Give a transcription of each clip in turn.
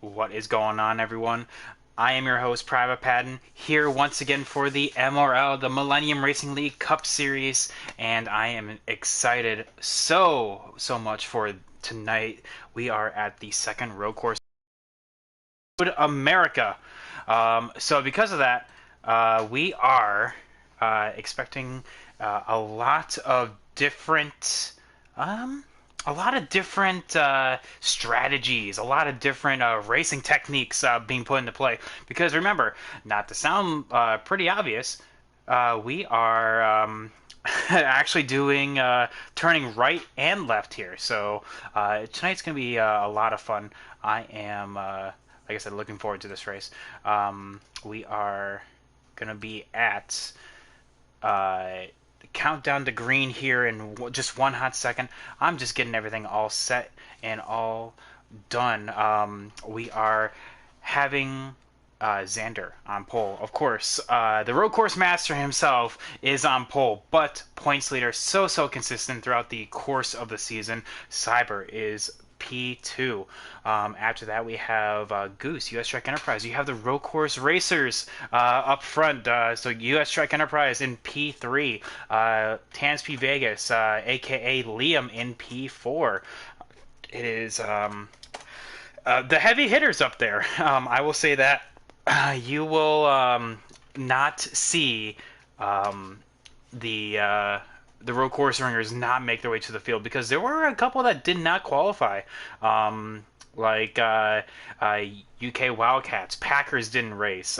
What is going on, everyone? I am your host, Private Patton, here once again for the MRL, the Millennium Racing League Cup Series, and I am excited so much for tonight. We are at the second road course, America. So because of that, we are expecting a lot of different. Um, a lot of different strategies, a lot of different racing techniques being put into play. Because remember, not to sound pretty obvious, we are actually doing turning right and left here. So tonight's going to be a lot of fun. I am, like I said, looking forward to this race. We are going to be at uh, countdown to green here in just one hot second. I'm just getting everything all set and all done. We are having Xander on pole. Of course, the road course master himself is on pole, but points leader so consistent throughout the course of the season. Cyber is P2. After that, we have Goose, US Trek Enterprise. You have the road course racers up front. So US Trek Enterprise in P3. Tansp Vegas, aka Liam, in P4. It is the heavy hitters up there. I will say that you will not see um, the uh, the road course ringers not make their way to the field because there were a couple that did not qualify. Like UK Wildcats, Packers didn't race,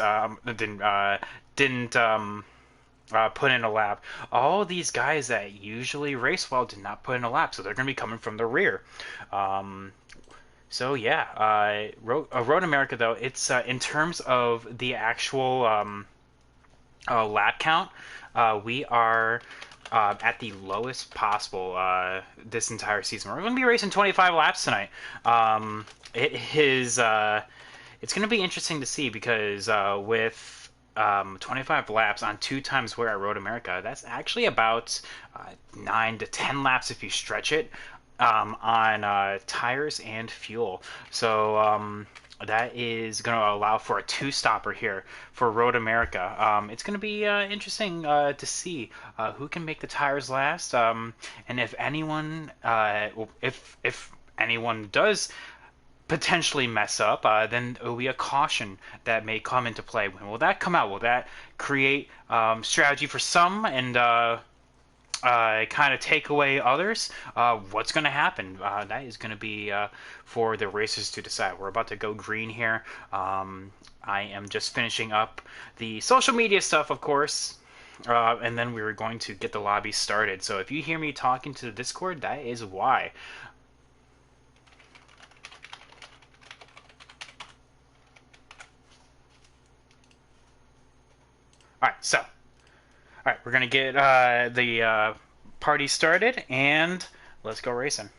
didn't put in a lap. All these guys that usually race well did not put in a lap, so they're going to be coming from the rear. Um, so yeah, Road America though it's in terms of the actual lap count, we are at the lowest possible this entire season. We're going to be racing 25 laps tonight. It is it's going to be interesting to see because with 25 laps on two times wear at Road America, that's actually about 9 to 10 laps if you stretch it on tires and fuel. So that is going to allow for a two-stopper here for Road America. It's going to be interesting to see who can make the tires last, and if anyone, if anyone does potentially mess up, then there will be a caution that may come into play. When will that come out? Will that create strategy for some and kind of take away others? What's going to happen? That is going to be for the racers to decide. We're about to go green here. I am just finishing up the social media stuff, of course. And then we were going to get the lobby started. So if you hear me talking to the Discord, that is why. All right, so all right, we're gonna get the party started and let's go racing.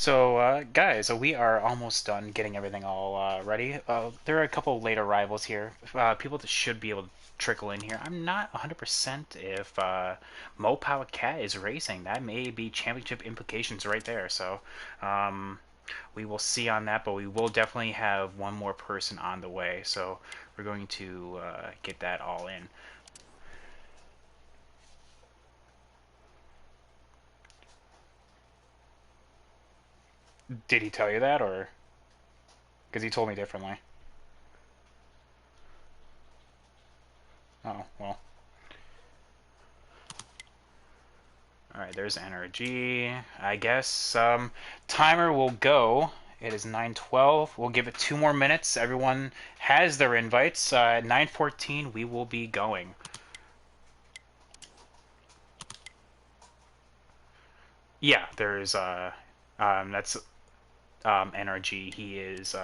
Guys, we are almost done getting everything all ready. There are a couple late arrivals here. People that should be able to trickle in here. I'm not 100% if Mo Power Cat is racing. That may be championship implications right there. Um, we will see on that, but we will definitely have one more person on the way. So, we're going to get that all in. Did he tell you that, or because he told me differently? Oh, well. Alright, there's energy. I guess timer will go. It is 9:12. We'll give it 2 more minutes. Everyone has their invites. At 9:14, we will be going. Yeah, there's that's energy. He is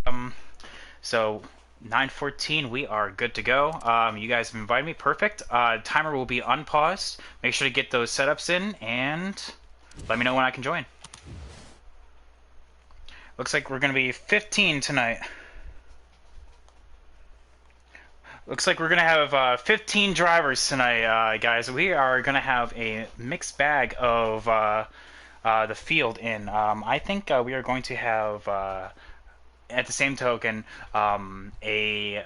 um so 9:14. We are good to go. You guys have invited me. Perfect. Timer will be unpaused. Make sure to get those setups in and let me know when I can join. Looks like we're going to be 15 tonight. Looks like we're going to have 15 drivers tonight, guys. We are going to have a mixed bag of the field in. I think we are going to have, at the same token, a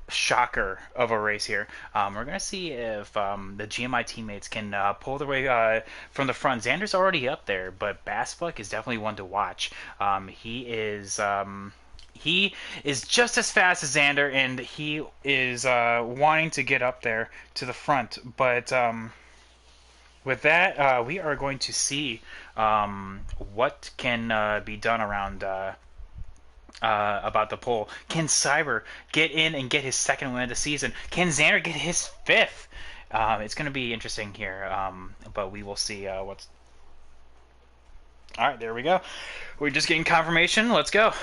shocker of a race here. We're going to see if the GMI teammates can pull their way from the front. Xander's already up there, but Bassbuck is definitely one to watch. He is just as fast as Xander, and he is wanting to get up there to the front. But with that, we are going to see what can be done around about the poll. Can Cyber get in and get his second win of the season? Can Xander get his fifth? It's going to be interesting here, but we will see what's. All right, there we go. We're just getting confirmation. Let's go.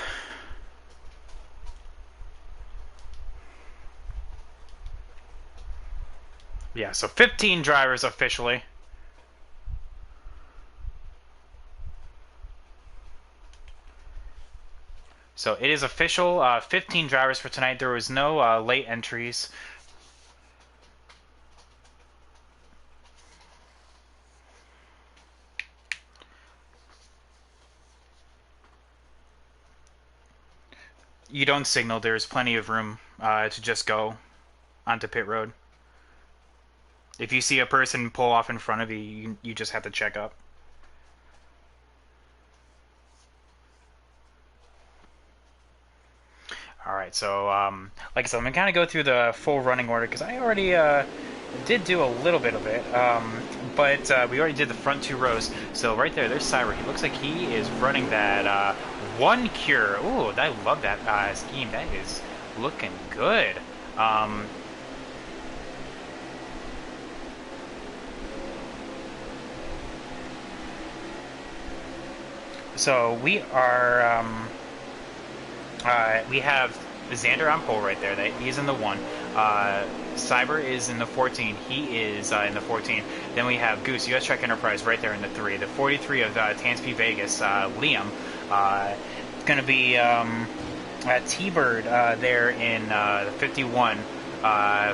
Yeah, so 15 drivers officially. So it is official. 15 drivers for tonight. There was no late entries. You don't signal. There's plenty of room to just go onto pit road. If you see a person pull off in front of you, you just have to check up. So, like I said, I'm gonna kind of go through the full running order because I already did do a little bit of it, but we already did the front 2 rows. So right there's Cyber. He looks like he is running that 1 cure. Ooh, I love that scheme. That is looking good. So we are, we have Xander on pole right there. He's in the 1. Cyber is in the 14. He is in the 14. Then we have Goose, US Trek Enterprise, right there in the 3. The 43 of Tansby Vegas, Liam. Going to be T-Bird there in the 51,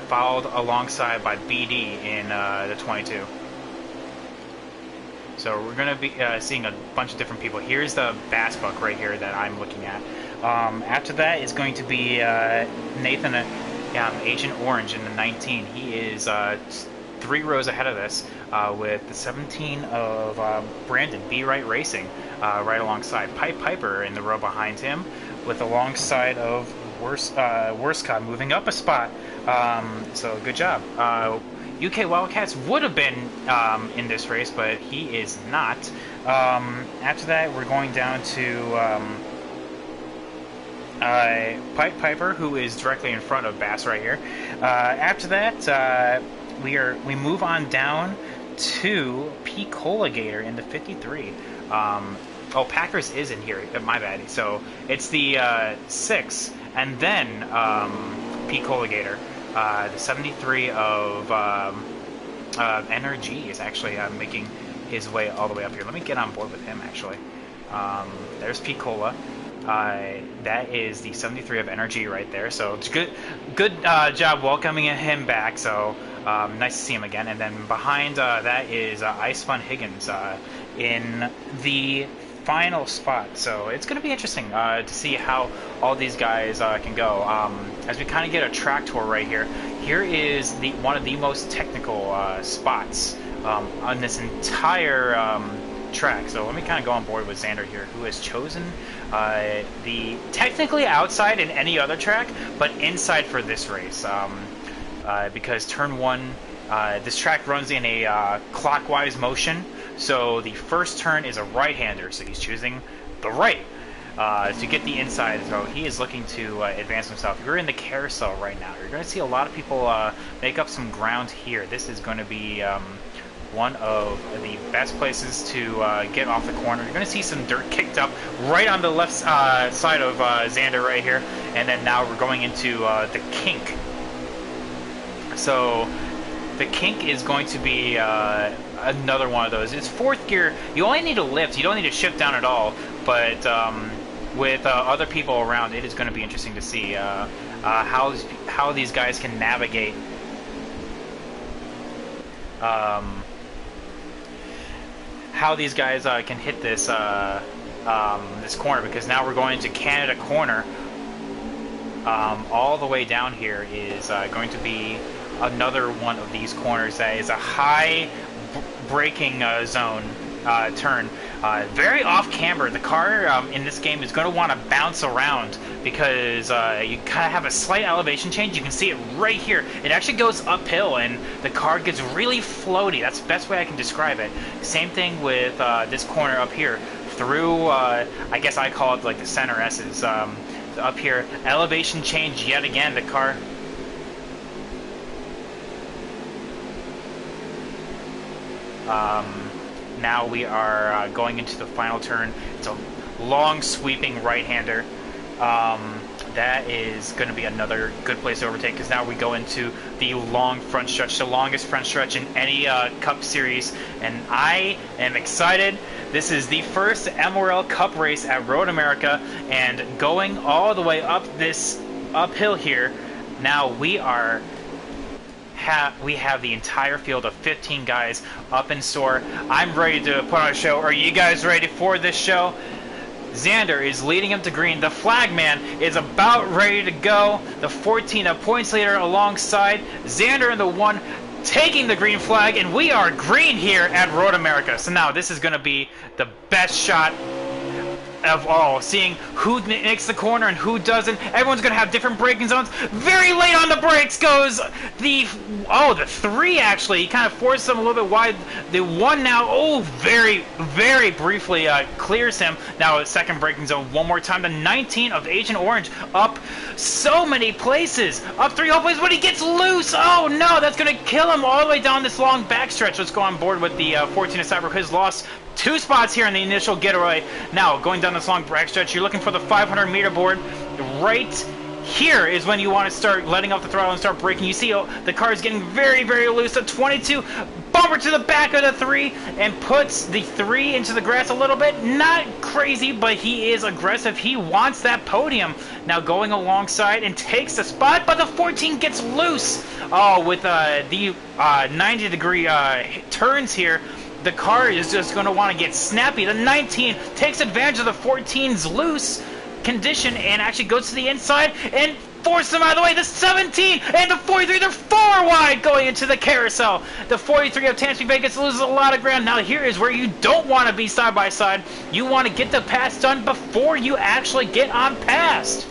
followed alongside by BD in the 22. So we're going to be seeing a bunch of different people. Here's the Bass Buck right here that I'm looking at. After that is going to be Nathan, Agent Orange in the 19. He is 3 rows ahead of this with the 17 of Brandon, B Right Racing, right alongside Piper in the row behind him, with alongside of Worstcod moving up a spot. So good job. UK Wildcats would have been in this race, but he is not. After that, we're going down to Piper, who is directly in front of Bass right here. After that, we move on down to P. Colligator in the 53. Oh, Packers is in here. My bad. So it's the 6, and then P. Colligator. The 73 of NRG is actually making his way all the way up here. Let me get on board with him, actually. There's P. Cola. That is the 73 of NRG right there. So it's good job welcoming him back. So nice to see him again. And then behind that is Ice Fun Higgins in the final spot. So it's going to be interesting to see how all these guys can go. As we kind of get a track tour right here, here is one of the most technical spots on this entire track. So let me kind of go on board with Xander here, who has chosen the technically outside in any other track, but inside for this race, because turn 1, this track runs in a clockwise motion. So the first turn is a right-hander, so he's choosing the right to get the inside. So he is looking to advance himself. You're in the carousel right now. You're going to see a lot of people make up some ground here. This is going to be one of the best places to get off the corner. You're going to see some dirt kicked up right on the left side of Xander right here. And then now we're going into the kink. So the kink is going to be another one of those. It's 4th gear. You only need to lift. You don't need to shift down at all. But with other people around, it is going to be interesting to see how these guys can navigate how these guys can hit this this corner, because now we're going to Canada Corner. All the way down here is going to be another one of these corners that is a high braking zone turn. Very off camber. The car in this game is going to want to bounce around because you kind of have a slight elevation change. You can see it right here. It actually goes uphill and the car gets really floaty. That's the best way I can describe it. Same thing with this corner up here through, I guess I call it like the center S's. Up here, elevation change yet again. The car... now we are going into the final turn. It's a long sweeping right-hander. That is going to be another good place to overtake, because now we go into the long front stretch, the longest front stretch in any Cup series, and I am excited. This is the first MRL Cup race at Road America, and going all the way up this uphill here, now we are... we have the entire field of 15 guys up in store. I'm ready to put on a show. Are you guys ready for this show? Xander is leading him to green. The flagman is about ready to go. The 14, a points leader alongside. Xander in the 1 taking the green flag, and we are green here at Road America. So now this is going to be the best shot of all, seeing who makes the corner and who doesn't. Everyone's going to have different braking zones. Very late on the brakes goes the 3, actually. He kind of forced him a little bit wide. The 1 now, very, very briefly clears him. Now, a second braking zone one more time. The 19 of Agent Orange up so many places. Up 3 whole places, but he gets loose. Oh, no, that's going to kill him all the way down this long backstretch. Let's go on board with the 14 of Cyber. His loss 2 spots here in the initial getaway. Now, going down this long backstretch, you're looking for the 500-meter board. Right here is when you want to start letting off the throttle and start braking. You see the car is getting very, very loose. The 22 bumper to the back of the 3 and puts the 3 into the grass a little bit. Not crazy, but he is aggressive. He wants that podium. Now going alongside and takes the spot, but the 14 gets loose. Oh, with the 90-degree turns here, the car is just going to want to get snappy. The 19 takes advantage of the 14's loose condition and actually goes to the inside and forces them out of the way. The 17 and the 43, they're 4 wide going into the carousel. The 43 of Tampa Vegas loses a lot of ground. Now here is where you don't want to be side by side. You want to get the pass done before you actually get on past.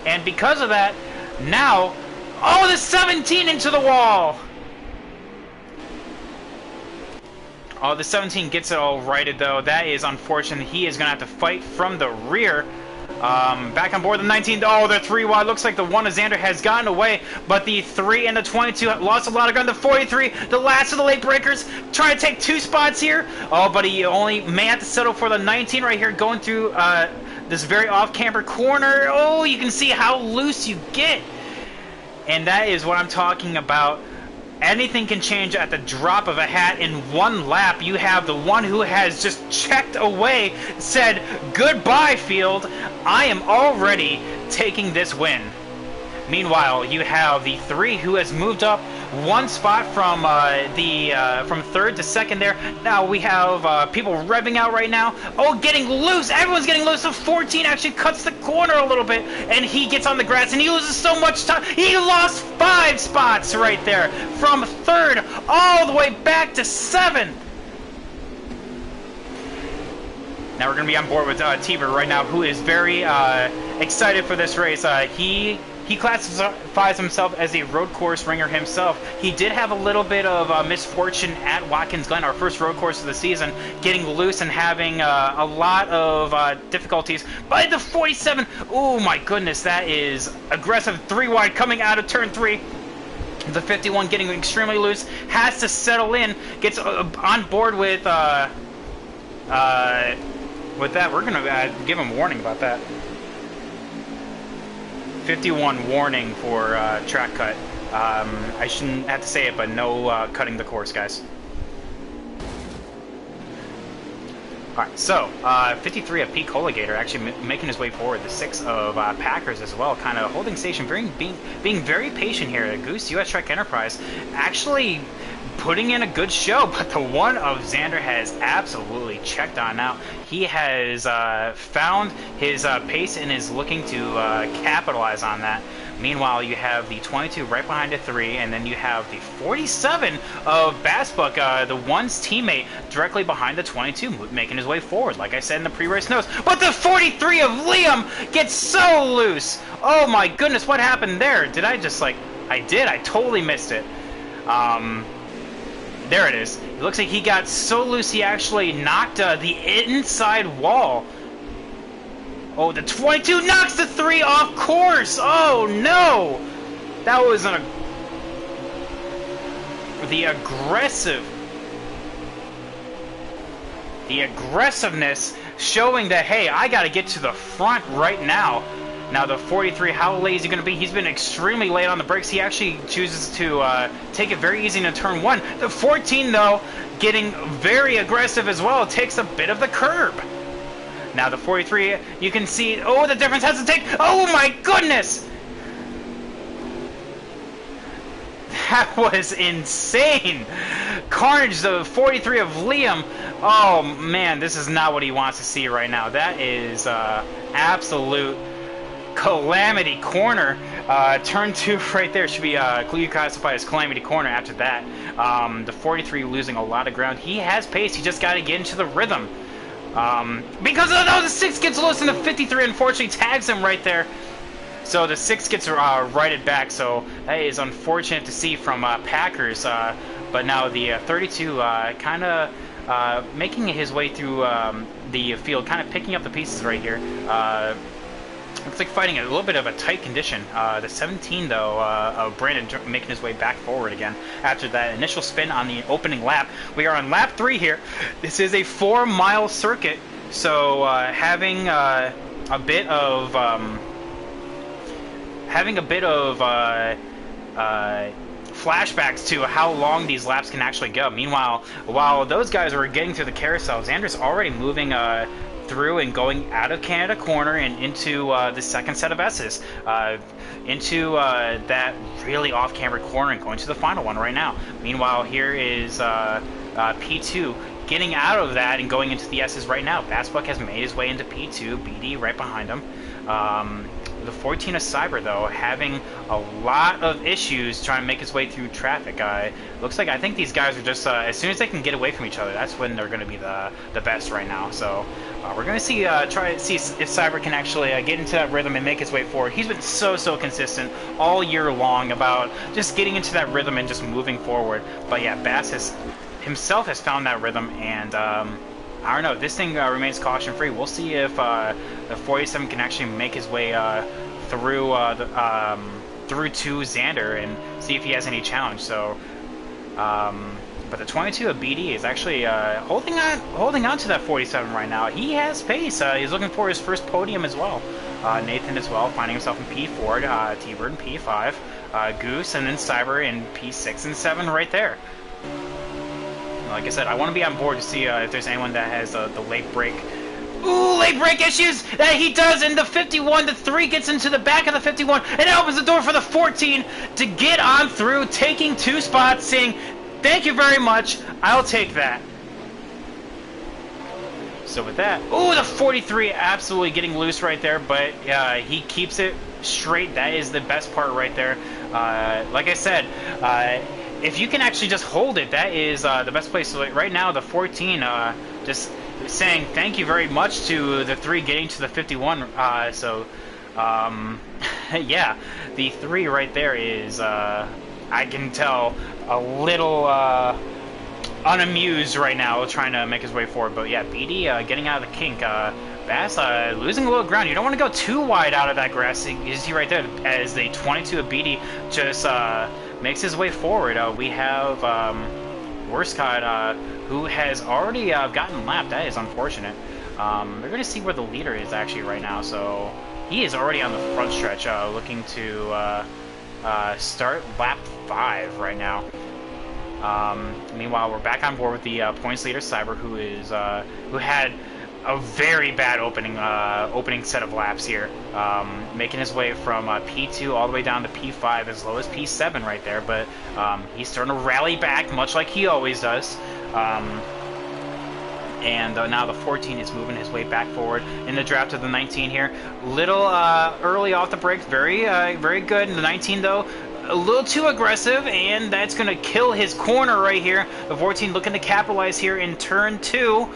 And because of that, now, the 17 into the wall. Oh, the 17 gets it all righted, though. That is unfortunate. He is going to have to fight from the rear. Back on board the 19. Oh, the 3 wide. Looks like the 1 of Xander has gotten away, but the 3 and the 22 lost a lot of ground. The 43, the last of the late breakers, trying to take 2 spots here. Oh, but he only may have to settle for the 19 right here, going through this very off-camber corner. Oh, you can see how loose you get. And that is what I'm talking about. Anything can change at the drop of a hat. In 1 lap, you have the one who has just checked away, said, "Goodbye, field. I am already taking this win." Meanwhile, you have the 3 who has moved up 1 spot from from 3rd to 2nd there. Now we have people revving out right now. Oh, getting loose. Everyone's getting loose. The 14 actually cuts the corner a little bit, and he gets on the grass, and he loses so much time. He lost 5 spots right there from 3rd all the way back to 7th. Now we're going to be on board with T-Bird right now, who is very excited for this race. He classifies himself as a road course ringer himself. He did have a little bit of misfortune at Watkins Glen, our first road course of the season, getting loose and having a lot of difficulties. By the 47, oh my goodness, that is aggressive. 3 wide coming out of turn 3. The 51 getting extremely loose, has to settle in, gets on board with that. We're going to give him a warning about that. 51 warning for track cut. I shouldn't have to say it, but no cutting the course, guys. Alright, so 53 of Pete Colligator actually making his way forward. The 6 of Packers as well, kind of holding station, being very patient here. Goose US Trek Enterprise actually putting in a good show, but the 1 of Xander has absolutely checked on out. He has found his pace and is looking to capitalize on that. Meanwhile, you have the 22 right behind the 3, and then you have the 47 of Bassbook, the 1's teammate, directly behind the 22, making his way forward, like I said in the pre-race notes. But the 43 of Liam gets so loose! Oh my goodness, what happened there? Did I just, like... I did, I totally missed it. There it is. It looks like he got so loose he actually knocked the inside wall. Oh, the 22 knocks the 3 off course! Oh, no! That was the aggressiveness showing that, hey, I gotta get to the front right now. Now the 43, how late is he going to be? He's been extremely late on the brakes. He actually chooses to take it very easy in turn 1. The 14, though, getting very aggressive as well. Takes a bit of the curb. Now the 43, you can see, oh, the difference has to take, oh my goodness! That was insane! Carnage, the 43 of Liam. Oh man, this is not what he wants to see right now. That is absolute calamity corner. Turn 2 right there should be classified as calamity corner after that. The 43 losing a lot of ground. He has pace, he just got to get into the rhythm. Because oh, the 6 gets loose and the 53 unfortunately tags him right there. So the 6 gets righted back, so that is unfortunate to see from Packers. But now the 32 kind of making his way through the field, kind of picking up the pieces right here. Looks like fighting a little bit of a tight condition. The 17, though, of Brandon making his way back forward again after that initial spin on the opening lap. We are on lap 3 here. This is a 4-mile circuit, so having a bit of flashbacks to how long these laps can actually go. Meanwhile, while those guys were getting through the carousel, Xander's already moving through and going out of Canada corner and into the second set of S's, into that really off-camera corner and going to the final one right now. Meanwhile, here is P2 getting out of that and going into the S's right now. Bassbuck has made his way into P2, BD right behind him. The 14 of Cyber, though, having a lot of issues trying to make his way through traffic. Looks like I think these guys are just, as soon as they can get away from each other, that's when they're going to be the best right now. So we're going to see, try to see if Cyber can actually get into that rhythm and make his way forward. He's been so consistent all year long about just getting into that rhythm and just moving forward. But yeah, Bass himself has found that rhythm, and I don't know. This thing remains caution-free. We'll see if the 47 can actually make his way through to Xander and see if he has any challenge. So, but the 22 of BD is actually holding on to that 47 right now. He has pace. He's looking for his first podium as well. Nathan as well, finding himself in P4, T-Bird in P5, Goose, and then Cyber in P6 and 7 right there. Like I said, I want to be on board to see if there's anyone that has the late break. Ooh, late break issues that he does, and the 51, the 3 gets into the back of the 51, and it opens the door for the 14 to get on through, taking 2 spots, saying, thank you very much, I'll take that. So with that, ooh, the 43 absolutely getting loose right there, but he keeps it straight. That is the best part right there. Like I said, if you can actually just hold it, that is the best place. So right now, the 14 just saying thank you very much to the 3 getting to the 51. Yeah, the 3 right there is, I can tell, a little unamused right now, trying to make his way forward. But yeah, BD getting out of the kink. Bass losing a little ground. You don't want to go too wide out of that grass. You see right there as the 22 of BD just makes his way forward. We have Worscott, who has already gotten lapped. That is unfortunate. We're going to see where the leader is actually right now. So he is already on the front stretch, looking to start lap 5 right now. Meanwhile, we're back on board with the points leader, Cyber, who had a very bad opening set of laps here, making his way from P2 all the way down to P5, as low as P7 right there. But he's starting to rally back, much like he always does. And now the 14 is moving his way back forward in the draft of the 19 here. Little early off the brakes, very good. The 19 though, a little too aggressive, and that's going to kill his corner right here. The 14 looking to capitalize here in turn 2.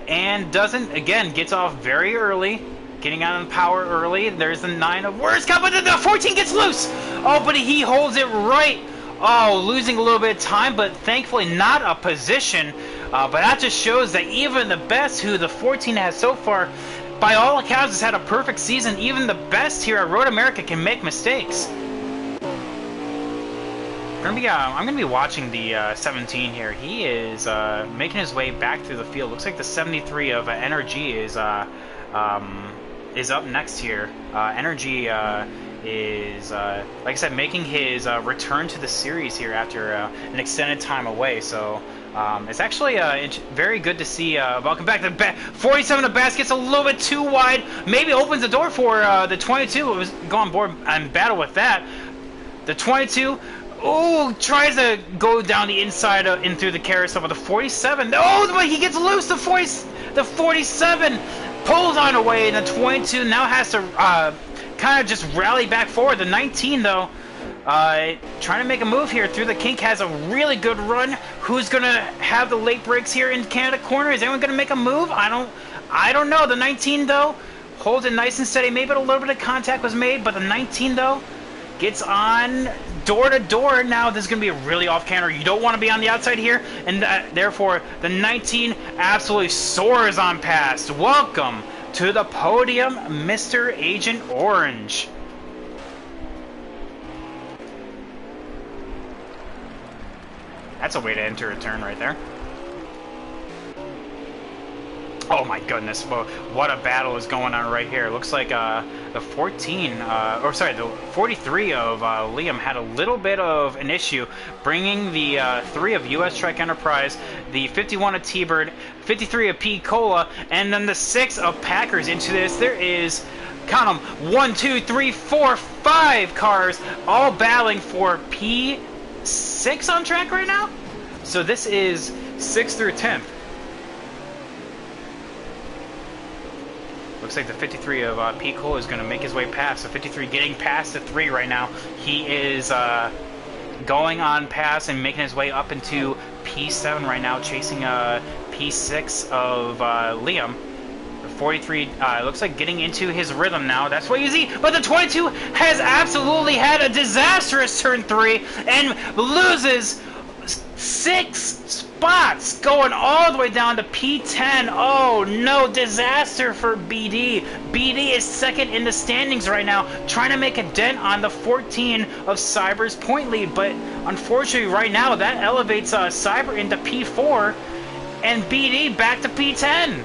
And doesn't, again, gets off very early, getting out on power early. There's the 9 of Worscott, but the 14 gets loose. Oh, but he holds it right. Oh, losing a little bit of time, but thankfully not a position. But that just shows that even the best, who the 14 has so far, by all accounts, has had a perfect season. Even the best here at Road America can make mistakes. I'm gonna be watching the 17 here. He is making his way back through the field. Looks like the 73 of NRG is up next here. Energy is, like I said, making his return to the series here after an extended time away. So it's actually very good to see. Welcome back to the 47 of Bass gets a little bit too wide. Maybe opens the door for the 22. It was going board and battle with that. The 22. Oh, tries to go down the inside in through the carousel with the 47. Oh, but he gets loose. The 47 pulls on away, and the 22 now has to kind of just rally back forward. The 19, though, trying to make a move here through the kink, has a really good run. Who's going to have the late breaks here in Canada corner? Is anyone going to make a move? I I don't know. The 19, though, holds it nice and steady. Maybe a little bit of contact was made, but the 19, though, gets on door to door. Now this is going to be a really off camera. You don't want to be on the outside here, and therefore the 19 absolutely soars on past. Welcome to the podium, Mr. Agent Orange. That's a way to enter a turn right there. Oh my goodness, what a battle is going on right here. Looks like the 14, or sorry, the 43 of Liam had a little bit of an issue bringing the 3 of US Trek Enterprise, the 51 of T-Bird, 53 of P. Cola, and then the 6 of Packers into this. There is, count them, 1, 2, 3, 4, 5 cars all battling for P6 on track right now. So this is 6th through 10th. Looks like the 53 of P. Cole is going to make his way past. The 53 getting past the 3 right now. He is going on past and making his way up into P7 right now, chasing P6 of Liam. The 43 looks like getting into his rhythm now. That's what you see. But the 22 has absolutely had a disastrous turn 3 and loses 6 spots, going all the way down to P10. Oh no, disaster for BD. BD is second in the standings right now, trying to make a dent on the 14 of Cyber's point lead, but unfortunately right now that elevates Cyber into P4 and BD back to P10.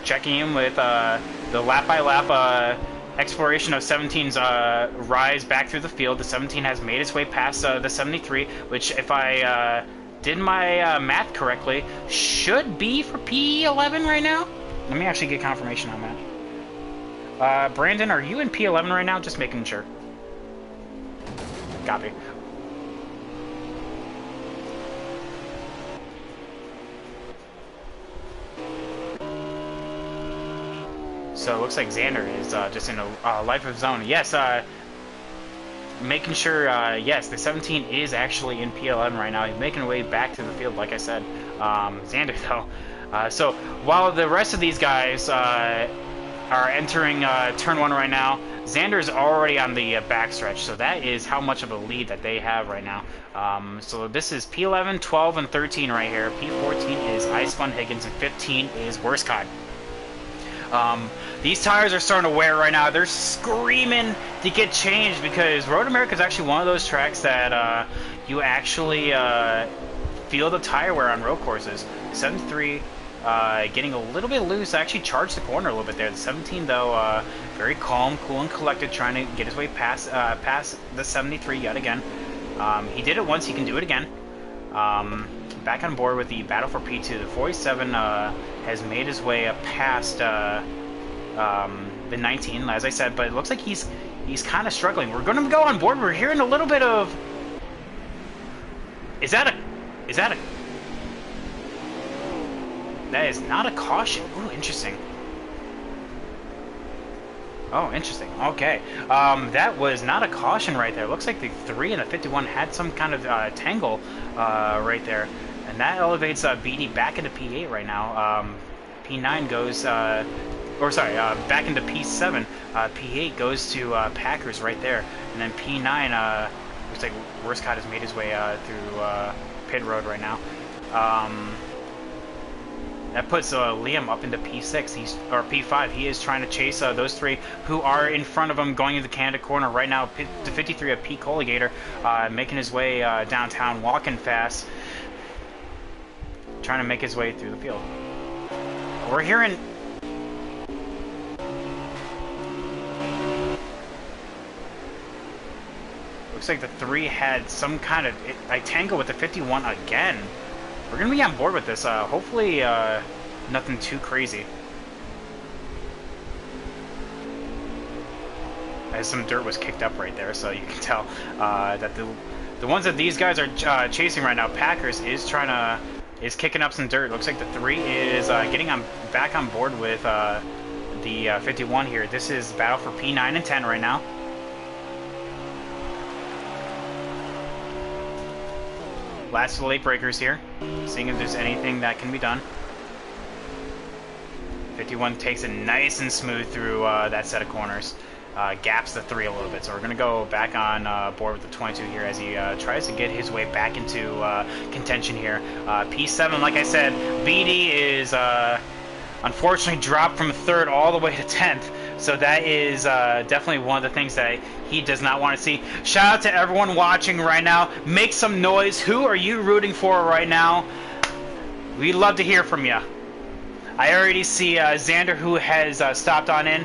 Checking in with the lap by lap exploration of 17's rise back through the field. The 17 has made its way past the 73, which, if I did my math correctly, should be for P11 right now. Let me actually get confirmation on that. Brandon, are you in P11 right now? Just making sure. Copy. So it looks like Xander is just in a life of his own. Yes, making sure, yes, the 17 is actually in P11 right now. He's making his way back to the field, like I said. Xander, though. So while the rest of these guys are entering turn 1 right now, Xander's already on the backstretch. So that is how much of a lead that they have right now. So this is P11, 12, and 13 right here. P14 is Ice Fun Higgins, and 15 is Worskot. These tires are starting to wear right now. They're screaming to get changed because Road America is actually one of those tracks that you actually feel the tire wear on road courses. 73 getting a little bit loose. I actually charged the corner a little bit there. The 17, though, very calm, cool, and collected, trying to get his way past the 73 yet again. He did it once. He can do it again. Back on board with the battle for P2. The 47 has made his way past the 19, as I said, but it looks like he's kind of struggling. We're going to go on board. We're hearing a little bit of... Is that a... That is not a caution. Ooh, interesting. Oh, interesting. Okay. That was not a caution right there. Looks like the 3 and the 51 had some kind of tangle right there. And that elevates BD back into P8 right now. P9 goes... back into P7. P8 goes to Packers right there. And then P9, looks like Worskot has made his way through pit road right now. That puts Liam up into P6, or P5. He is trying to chase those 3 who are in front of him going into the Canada corner right now. The 53 of P. Colligator making his way downtown, walking fast, trying to make his way through the field. We're hearing... Looks like the 3 had some kind of... I tangle with the 51 again. We're going to be on board with this. Hopefully, nothing too crazy. As some dirt was kicked up right there, so you can tell that the ones that these guys are chasing right now, Packers, is kicking up some dirt. Looks like the 3 is getting back on board with the 51 here. This is battle for P9 and 10 right now. Last of the late breakers here. Seeing if there's anything that can be done. 51 takes it nice and smooth through that set of corners. Gaps the 3 a little bit. So we're going to go back on board with the 22 here as he tries to get his way back into contention here. P7, like I said, BD is unfortunately dropped from 3rd all the way to 10th. So that is definitely one of the things that he does not want to see. Shout out to everyone watching right now. Make some noise. Who are you rooting for right now? We'd love to hear from you. I already see Xander, who has stopped on in.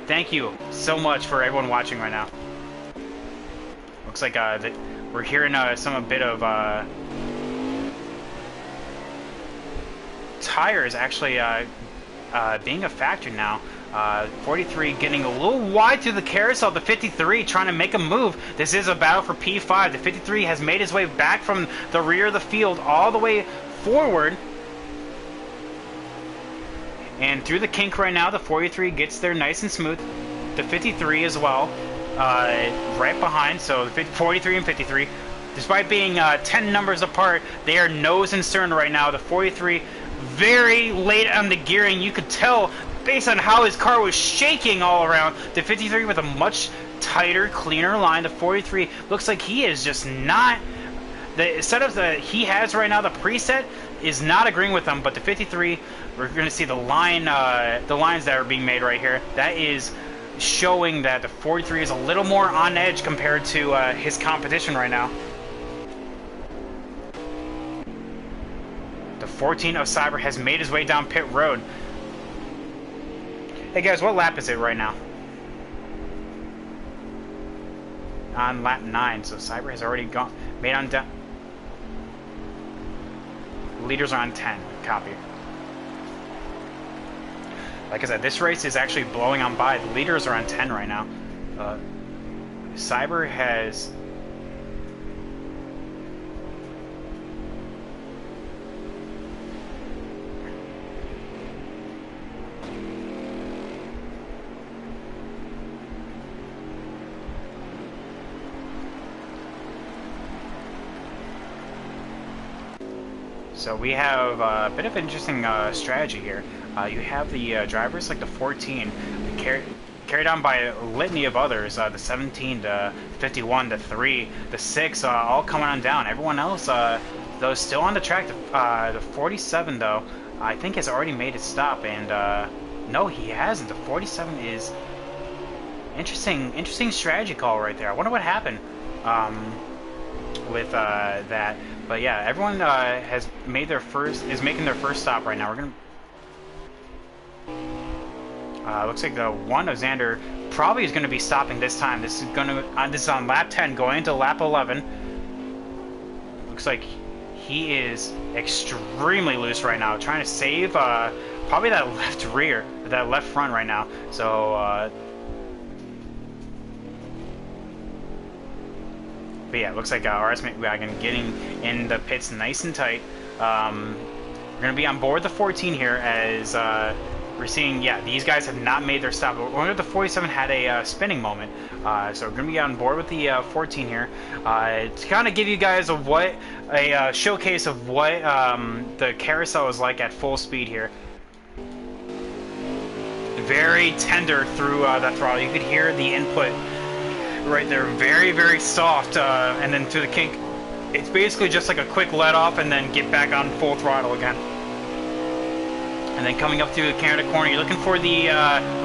Thank you so much for everyone watching right now. Looks like we're hearing a bit of tires actually being a factor now. 43 getting a little wide through the carousel. The 53 trying to make a move. This is a battle for P5. The 53 has made his way back from the rear of the field all the way forward. And through the kink right now, the 43 gets there nice and smooth. The 53 as well, right behind. So the 43 and 53, despite being 10 numbers apart, they are nose and stern right now. The 43 very late on the gearing. You could tell based on how his car was shaking all around. The 53 with a much tighter, cleaner line. The 43 looks like he is just not... The setup that he has right now, the preset, is not agreeing with him. But the 53, we're going to see the lines that are being made right here. That is showing that the 43 is a little more on edge compared to his competition right now. The 14 of Cyber has made his way down pit road. Hey guys, what lap is it right now? On lap 9, so Cyber has already made on down. Leaders are on 10. Copy. Like I said, this race is actually blowing on by. The leaders are on 10 right now. Cyber has... So we have a bit of an interesting strategy here. You have the drivers like the 14 carried on by a litany of others. The 17, the 51, the 3, the 6, all coming on down. Everyone else, though, still on the track. The 47, though, I think has already made it stop. And no, he hasn't. The 47 is interesting strategy call right there. I wonder what happened with that. But yeah, everyone has made is making their first stop right now. We're gonna looks like the one of Xander probably is gonna be stopping this time. This is on lap 10 going into lap 11. Looks like he is extremely loose right now, trying to save probably that left rear, that left front right now. So but yeah, it looks like RS Wagon getting in the pits nice and tight. We're going to be on board the 14 here as we're seeing, yeah, these guys have not made their stop. Only the 47 had a spinning moment. So we're going to be on board with the 14 here. To kind of give you guys a showcase of what the carousel is like at full speed here. Very tender through that throttle. You could hear the input right there, very soft, and then through the kink it's basically just like a quick let off and then get back on full throttle again. And then coming up through the Canada corner, you're looking for the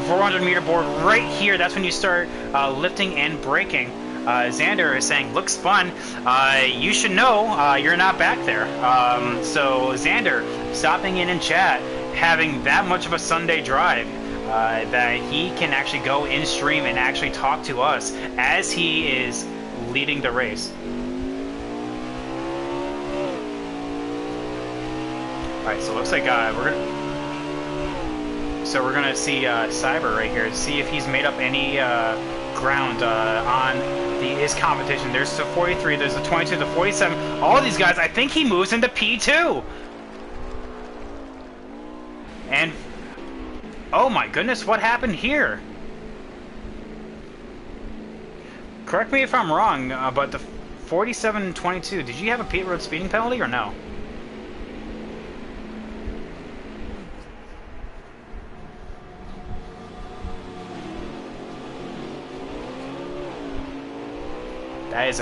400 meter board right here. That's when you start lifting and braking. Xander is saying, looks fun. You should know you're not back there. So Xander stopping in chat, having that much of a Sunday drive, that he can actually go in stream and actually talk to us as he is leading the race. Alright, so it looks like we're gonna see Cyber right here, see if he's made up any ground on his competition. There's the 43, there's the 22, the 47, all of these guys. I think he moves into P2. And oh my goodness, what happened here? Correct me if I'm wrong, but the 47-22. Did you have a pit road speeding penalty or no? That is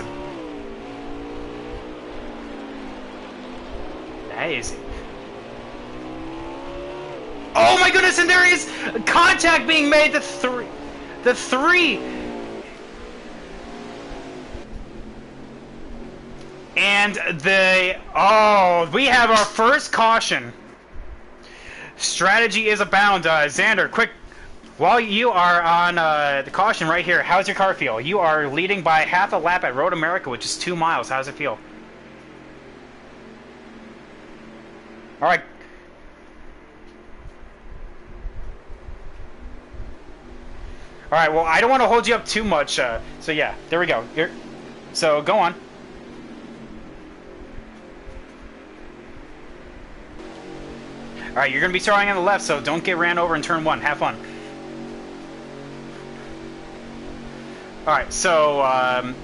oh my goodness, and there is contact being made. The three. And we have our first caution. Strategy is abound. Xander, quick, while you are on the caution right here, how's your car feel? You are leading by half a lap at Road America, which is 2 miles. How does it feel? All right. All right, well, I don't want to hold you up too much. So, yeah, there we go. So, go on. All right, you're going to be starting on the left, so don't get ran over in turn 1. Have fun. All right, so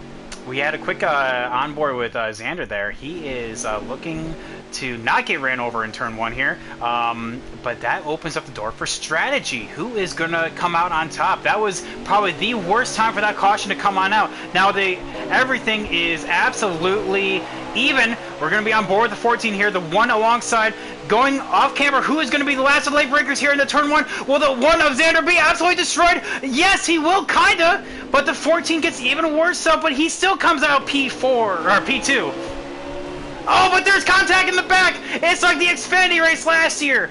we had a quick onboard with Xander there. He is looking to not get ran over in turn 1 here, but that opens up the door for strategy. Who is going to come out on top? That was probably the worst time for that caution to come on out. Now everything is absolutely even. We're going to be on board the 14 here, the one alongside. Going off camera, who is going to be the last of the late breakers here in the turn 1? Will the one of Xander be absolutely destroyed? Yes, he will, kinda. But the 14 gets even worse up, but he still comes out P4 or P2. Oh, but there's contact in the back. It's like the Xfinity race last year.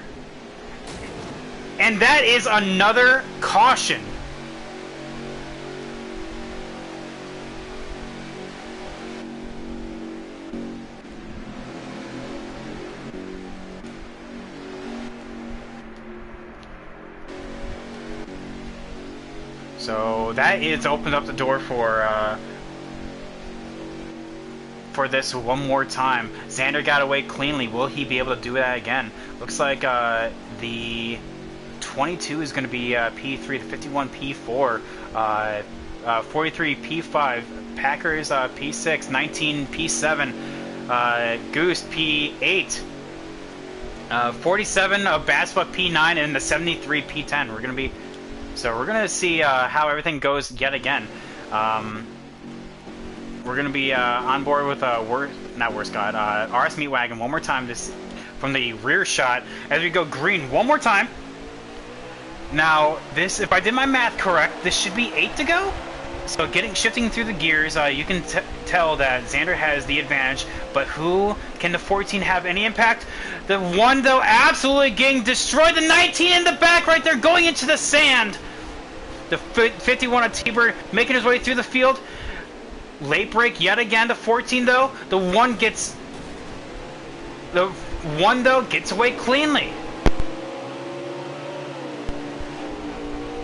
And that is another caution. So that is opened up the door for this one more time. Xander got away cleanly. Will he be able to do that again? Looks like the 22 is going to be P3, the 51 P4, 43 P5, Packers P6, 19 P7, Goose P8, 47 of Bassbuck P9, and the 73 P10. We're going to see how everything goes yet again. We're going to be on board with RS Meat Wagon one more time. This from the rear shot as we go green one more time. Now, this, if I did my math correct, this should be 8 to go. So shifting through the gears, you can tell that Xander has the advantage, but who can the 14 have any impact? The one, though, absolutely getting destroyed. The 19 in the back right there going into the sand. The 51 of T-Bird making his way through the field. Late break yet again. The 14, though, the one gets away cleanly.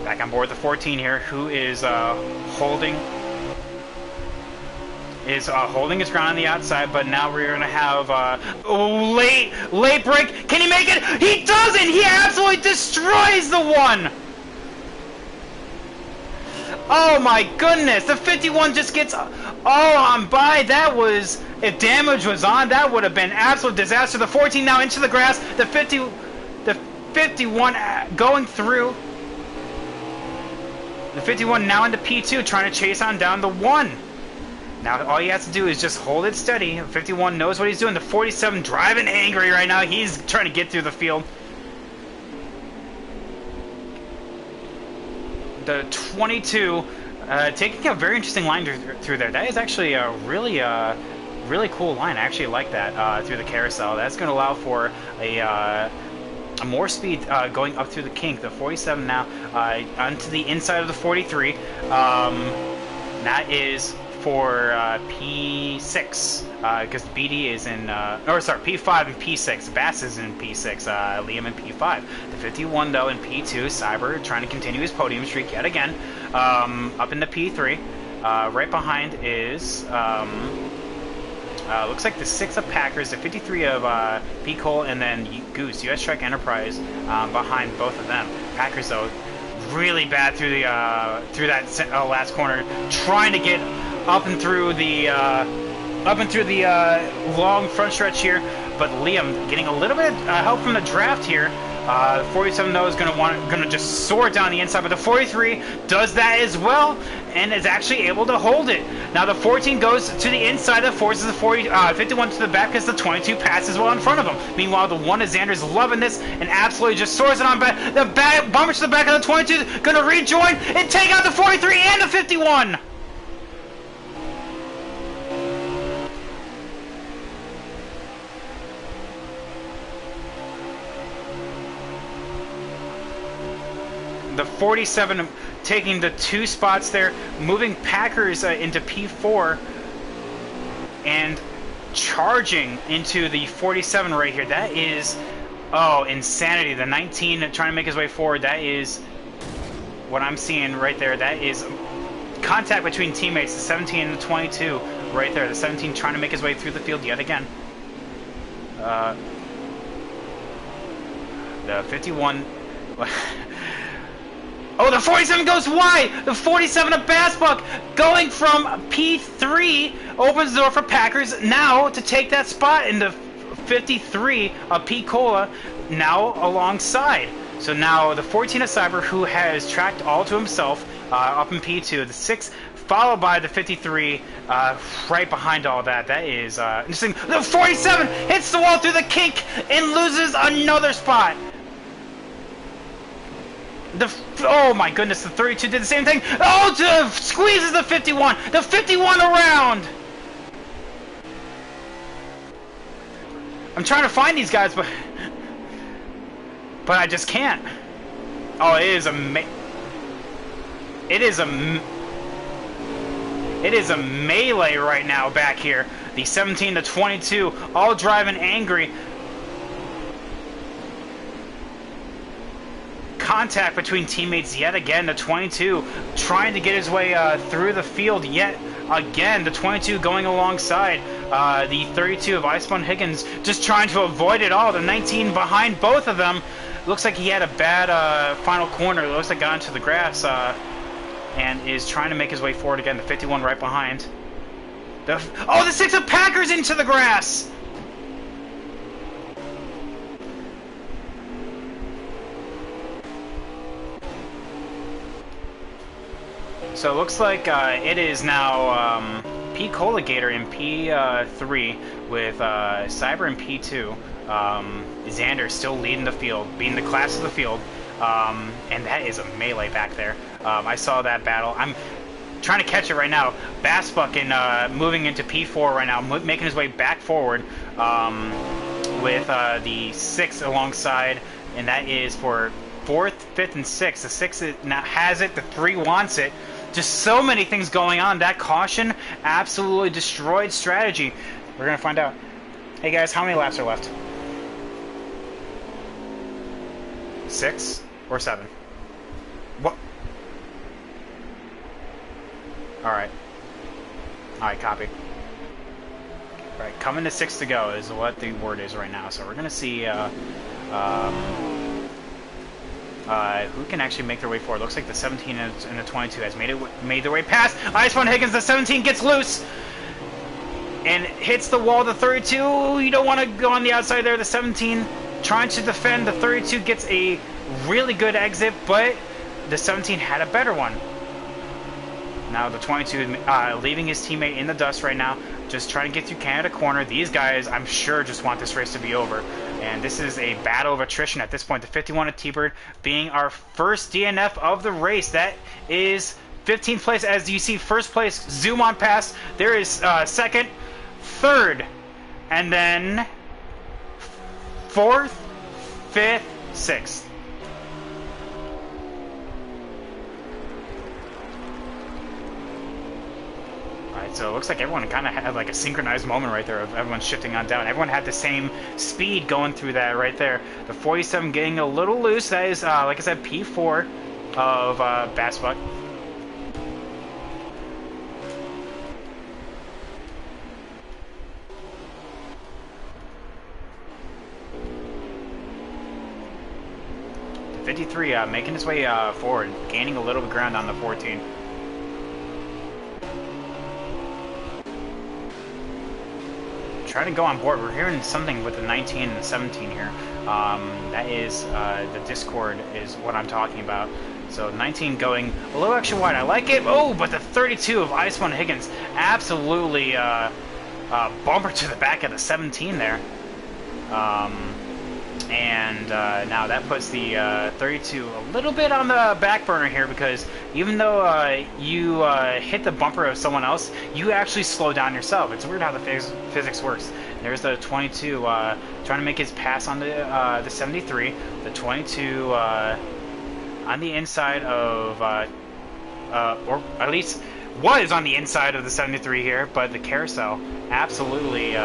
Back on board the 14 here, who is holding his ground on the outside, but now we're gonna have late break. Can he make it? He doesn't. He absolutely destroys the one. Oh my goodness! The 51 just gets all on by. That was, if damage was on, that would have been absolute disaster. The 14 now into the grass. The 51 going through. The 51 now into P2, trying to chase on down the 1. Now all he has to do is just hold it steady. The 51 knows what he's doing. The 47 driving angry right now. He's trying to get through the field. The 22 taking a very interesting line through there. That is actually a really cool line. I actually like that through the carousel. That's going to allow for a more speed going up through the kink. The 47 now onto the inside of the 43. That is for P6 because BD is in P5 and P6. Bass is in P6. Liam in P5. The 51 though in P2. Cyber trying to continue his podium streak yet again. Up into P3. Right behind is looks like the 6 of Packers, the 53 of P. Cole, and then Goose, US Trek Enterprise behind both of them. Packers though really bad through the through that last corner, trying to get up and through the up and through the long front stretch here, but Liam getting a little bit of help from the draft here. 47 though is gonna just soar down the inside, but the 43 does that as well and is actually able to hold it. Now the 14 goes to the inside, that forces the 51 to the back because the 22 passes well in front of him. Meanwhile, the 1 is Xander's loving this and absolutely just soars it on back. The bomber to the back of the 22, gonna rejoin and take out the 43 and the 51. The 47 taking the 2 spots there, moving Packers into P4 and charging into the 47 right here. That is, oh, insanity. The 19 trying to make his way forward. That is what I'm seeing right there. That is contact between teammates. The 17 and the 22 right there. The 17 trying to make his way through the field yet again. The 51... Oh, the 47 goes wide! The 47 of Bassbuck going from P3 opens the door for Packers now to take that spot in the 53 of P. Cola now alongside. So now the 14 of Cyber, who has tracked all to himself up in P2, the 6 followed by the 53 right behind all that. That is interesting. The 47 hits the wall through the kink and loses another spot. Oh my goodness, the 32 did the same thing. Oh, squeezes the 51. The 51 around. I'm trying to find these guys, but I just can't. Oh, it is a melee right now back here. The 17 to 22, all driving angry. Contact between teammates yet again. The 22 trying to get his way through the field yet again. The 22 going alongside the 32 of Iceborne Higgins, just trying to avoid it all. The 19 behind both of them. Looks like he had a bad final corner. Looks like got into the grass and is trying to make his way forward again. The 51 right behind. The 6 of Packers into the grass. So it looks like it is now P. Colligator in P3 with Cyber in P2. Xander still leading the field, being the class of the field. And that is a melee back there. I saw that battle. I'm trying to catch it right now. Bassbuck moving into P4 right now, making his way back forward with the 6 alongside. And that is for 4th, 5th, and 6th. The 6 now has it, the 3 wants it. Just so many things going on. That caution absolutely destroyed strategy. We're going to find out. Hey guys, how many laps are left? 6 or 7? What? Alright. Alright, copy. Alright, coming to 6 to go is what the word is right now. So we're going to see who can actually make their way forward. Looks like the 17 and the 22 has made their way past. Iceborne Higgins, the 17 gets loose and hits the wall. The 32, you don't want to go on the outside there. The 17 trying to defend. The 32 gets a really good exit, but the 17 had a better one. Now the 22 leaving his teammate in the dust right now, just trying to get through Canada corner. These guys, I'm sure, just want this race to be over. And this is a battle of attrition at this point. The 51 of T-Bird being our first DNF of the race. That is 15th place. As you see, first place, zoom on past. There is second, third, and then 4th, 5th, 6th. So it looks like everyone kind of had like a synchronized moment right there of everyone shifting on down. Everyone had the same speed going through that right there. The 47 getting a little loose. That is, like I said, P4 of Bassbuck. The 53 making his way forward, gaining a little bit of ground on the 14. trying to go on board. We're hearing something with the 19 and the 17 here. That is the Discord is what I'm talking about. So 19 going a little extra wide. I like it. Oh, but the 32 of Ice One Higgins absolutely bumper to the back of the 17 there. And now that puts the 32 a little bit on the back burner here, because even though you hit the bumper of someone else, you actually slow down yourself. It's weird how the physics works. There's the 22 trying to make his pass on the 73. The 22 on the inside of, or at least was on the inside of the 73 here, but the carousel absolutely...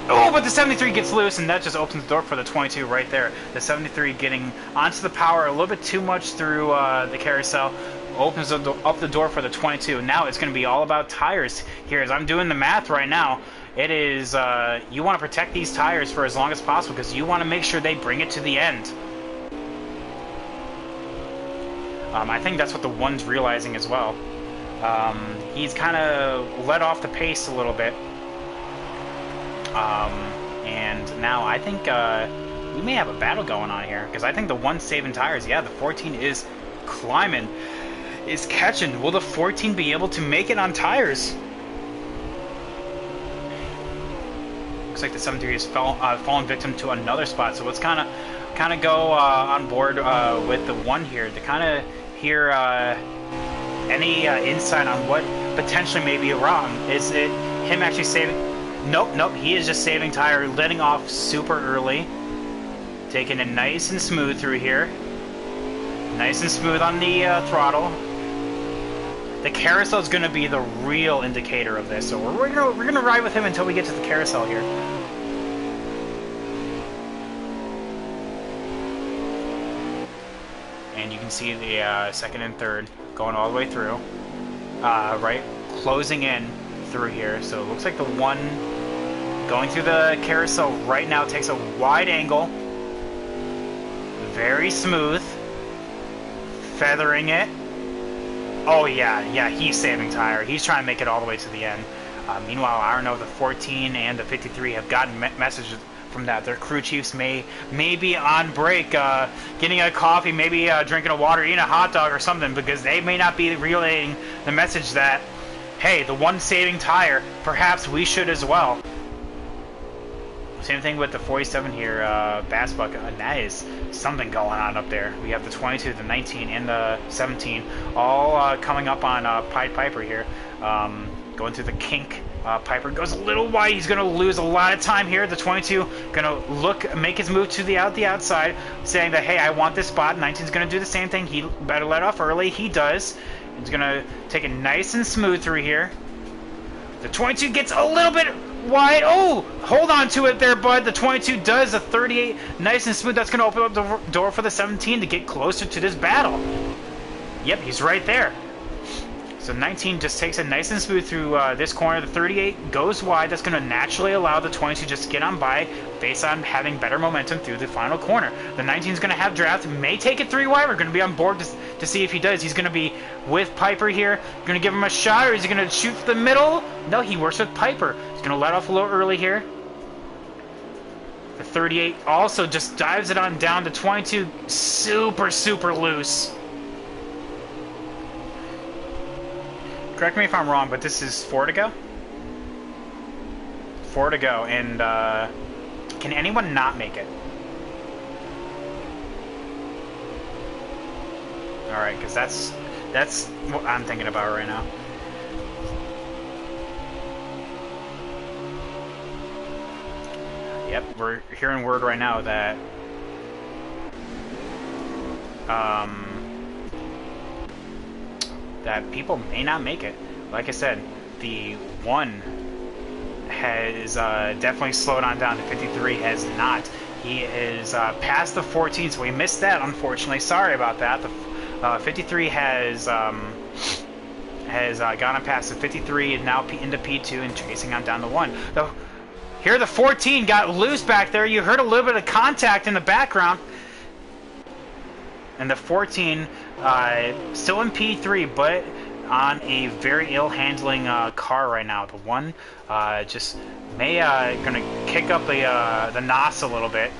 Oh, but the 73 gets loose, and that just opens the door for the 22 right there. The 73 getting onto the power a little bit too much through the carousel. Opens up the door for the 22. Now it's going to be all about tires here. As I'm doing the math right now, it is, you want to protect these tires for as long as possible, because you want to make sure they bring it to the end. I think that's what the one's realizing as well. He's kind of let off the pace a little bit. And now I think we may have a battle going on here, because I think the one's saving tires. Yeah, the 14 is climbing, is catching. Will the 14 be able to make it on tires? Looks like the 73 is fallen victim to another spot. So let's kind of go on board with the one here to kind of hear any insight on what potentially may be wrong. Is it him actually saving? Nope, he is just saving tire, letting off super early. Taking it nice and smooth through here. Nice and smooth on the throttle. The carousel is going to be the real indicator of this, so we're gonna ride with him until we get to the carousel here. And you can see the second and third going all the way through. Right, closing in through here. So it looks like the one going through the carousel right now takes a wide angle. Very smooth. Feathering it. Oh yeah, he's saving tire. He's trying to make it all the way to the end. Meanwhile, I don't know if the 14 and the 53 have gotten messages from that. Their crew chiefs may be on break, getting a coffee, maybe drinking a water, eating a hot dog or something, because they may not be relaying the message that, hey, the one saving tire, perhaps we should as well. Same thing with the 47 here, Bass Bucket, and that is something going on up there. We have the 22, the 19, and the 17 all coming up on Pied Piper here. Going through the kink. Piper goes a little wide. He's going to lose a lot of time here. The 22 going to make his move to the outside, saying that, hey, I want this spot. 19's going to do the same thing. He better let off early. He does. He's going to take it nice and smooth through here. The 22 gets a little bit wide. Oh, hold on to it there, bud. The 22 does. The 38 nice and smooth. That's going to open up the door for the 17 to get closer to this battle. Yep, he's right there. So 19 just takes it nice and smooth through this corner. The 38 goes wide. That's going to naturally allow the 22 just to get on by based on having better momentum through the final corner. The 19 is going to have draft. May take it 3 wide. We're going to be on board to see if he does. He's going to be with Piper here. Going to give him a shot, or is he going to shoot for the middle? No, he works with Piper. He's going to let off a little early here. The 38 also just dives it on down to 22. Super, super loose. Correct me if I'm wrong, but this is 4 to go? 4 to go, and can anyone not make it? Alright, because that's what I'm thinking about right now. Yep, we're hearing word right now that that people may not make it. Like I said, the 1 has definitely slowed on down. The 53 has not. He is past the 14, so we missed that, unfortunately. Sorry about that. The 53 has gone on past the 53 and now into P2 and chasing on down to 1. Here the 14 got loose back there. You heard a little bit of contact in the background. And the 14 still in P3, but on a very ill-handling car right now. The one just may gonna kick up the NOS a little bit